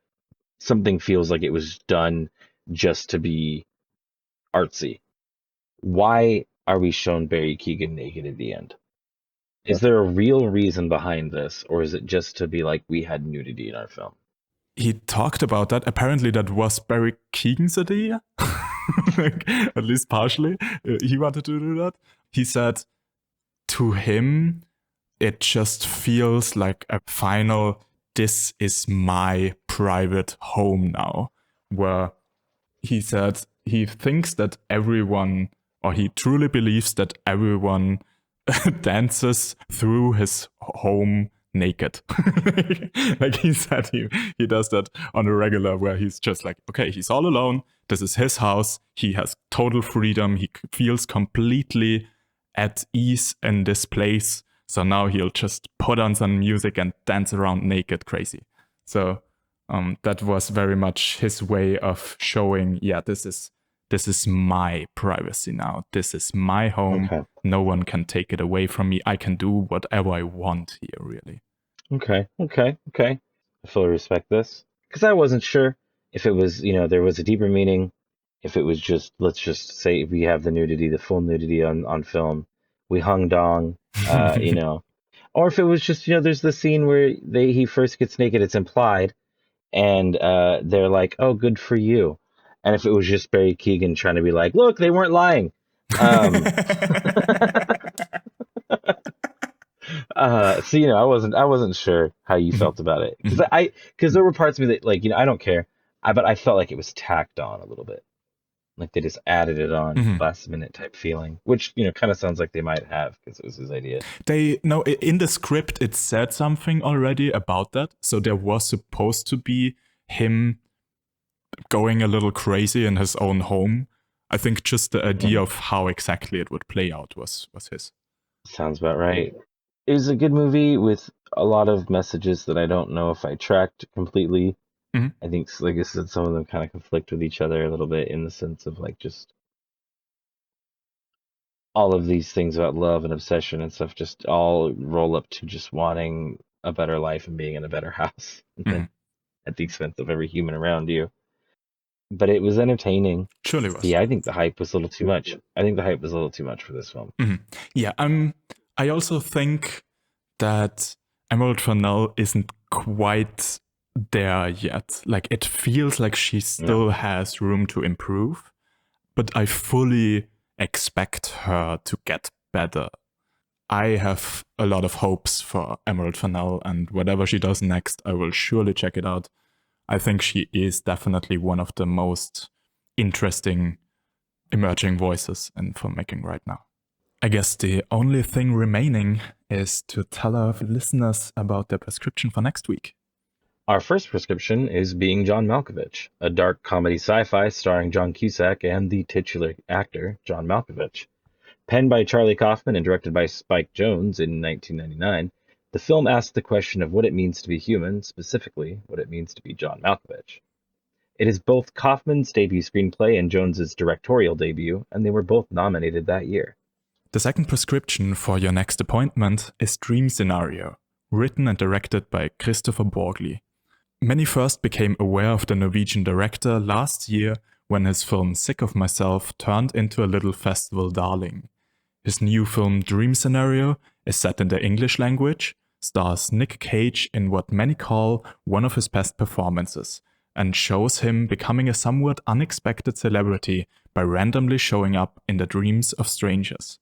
something feels like it was done just to be artsy. Why are we shown Barry Keoghan naked at the end? Is there a real reason behind this, or is it just to be like, we had nudity in our film? He talked about that. Apparently that was Barry Keoghan's idea. At least partially. He wanted to do that. He said to him, it just feels like a final, this is my private home now. Where he said he thinks that everyone, or he truly believes that everyone dances through his home naked. Like he said, he does that on a regular, where he's just like, okay, he's all alone. This is his house. He has total freedom. He feels completely at ease in this place. So now he'll just put on some music and dance around naked crazy. So that was very much his way of showing, yeah, this is my privacy now. This is my home. Okay. No one can take it away from me. I can do whatever I want here, really. Okay. I fully respect this. Because I wasn't sure if it was, there was a deeper meaning. If it was just, let's just say we have the nudity, the full nudity on film. We hung dong, Or if it was just, there's the scene where he first gets naked, it's implied. And they're like, oh, good for you. And if it was just Barry Keoghan trying to be like, look, they weren't lying. So, I wasn't sure how you felt about it. Because there were parts of me that, like, I don't care. But I felt like it was tacked on a little bit. Like they just added it on, last minute type feeling, which, kind of sounds like they might have, because it was his idea. In the script, it said something already about that. So there was supposed to be him going a little crazy in his own home. I think just the idea of how exactly it would play out was his. Sounds about right. It was a good movie with a lot of messages that I don't know if I tracked completely. I think, like I said, some of them kind of conflict with each other a little bit, in the sense of like just all of these things about love and obsession and stuff just all roll up to just wanting a better life and being in a better house at the expense of every human around you. But it was entertaining. Surely was. Yeah, I think the hype was a little too much. For this film. Yeah, I also think that Emerald Fennell isn't quite there yet. Like, it feels like she still has room to improve, but I fully expect her to get better. I have a lot of hopes for Emerald Fennell, and whatever she does next, I will surely check it out. I think she is definitely one of the most interesting emerging voices in filmmaking right now. I guess the only thing remaining is to tell our listeners about their prescription for next week. Our first prescription is Being John Malkovich, a dark comedy sci-fi starring John Cusack and the titular actor, John Malkovich. Penned by Charlie Kaufman and directed by Spike Jonze in 1999, the film asks the question of what it means to be human, specifically what it means to be John Malkovich. It is both Kaufman's debut screenplay and Jones's directorial debut, and they were both nominated that year. The second prescription for your next appointment is Dream Scenario, written and directed by Christopher Borgli. Many first became aware of the Norwegian director last year when his film Sick of Myself turned into a little festival darling. His new film Dream Scenario is set in the English language, stars Nick Cage in what many call one of his best performances, and shows him becoming a somewhat unexpected celebrity by randomly showing up in the dreams of strangers.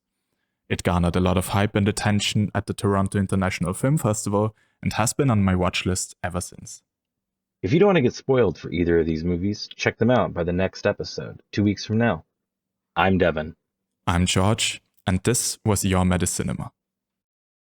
It garnered a lot of hype and attention at the Toronto International Film Festival and has been on my watch list ever since. If you don't want to get spoiled for either of these movies, check them out by the next episode, 2 weeks from now. I'm Devyn. I'm George, and this was your Medicinema.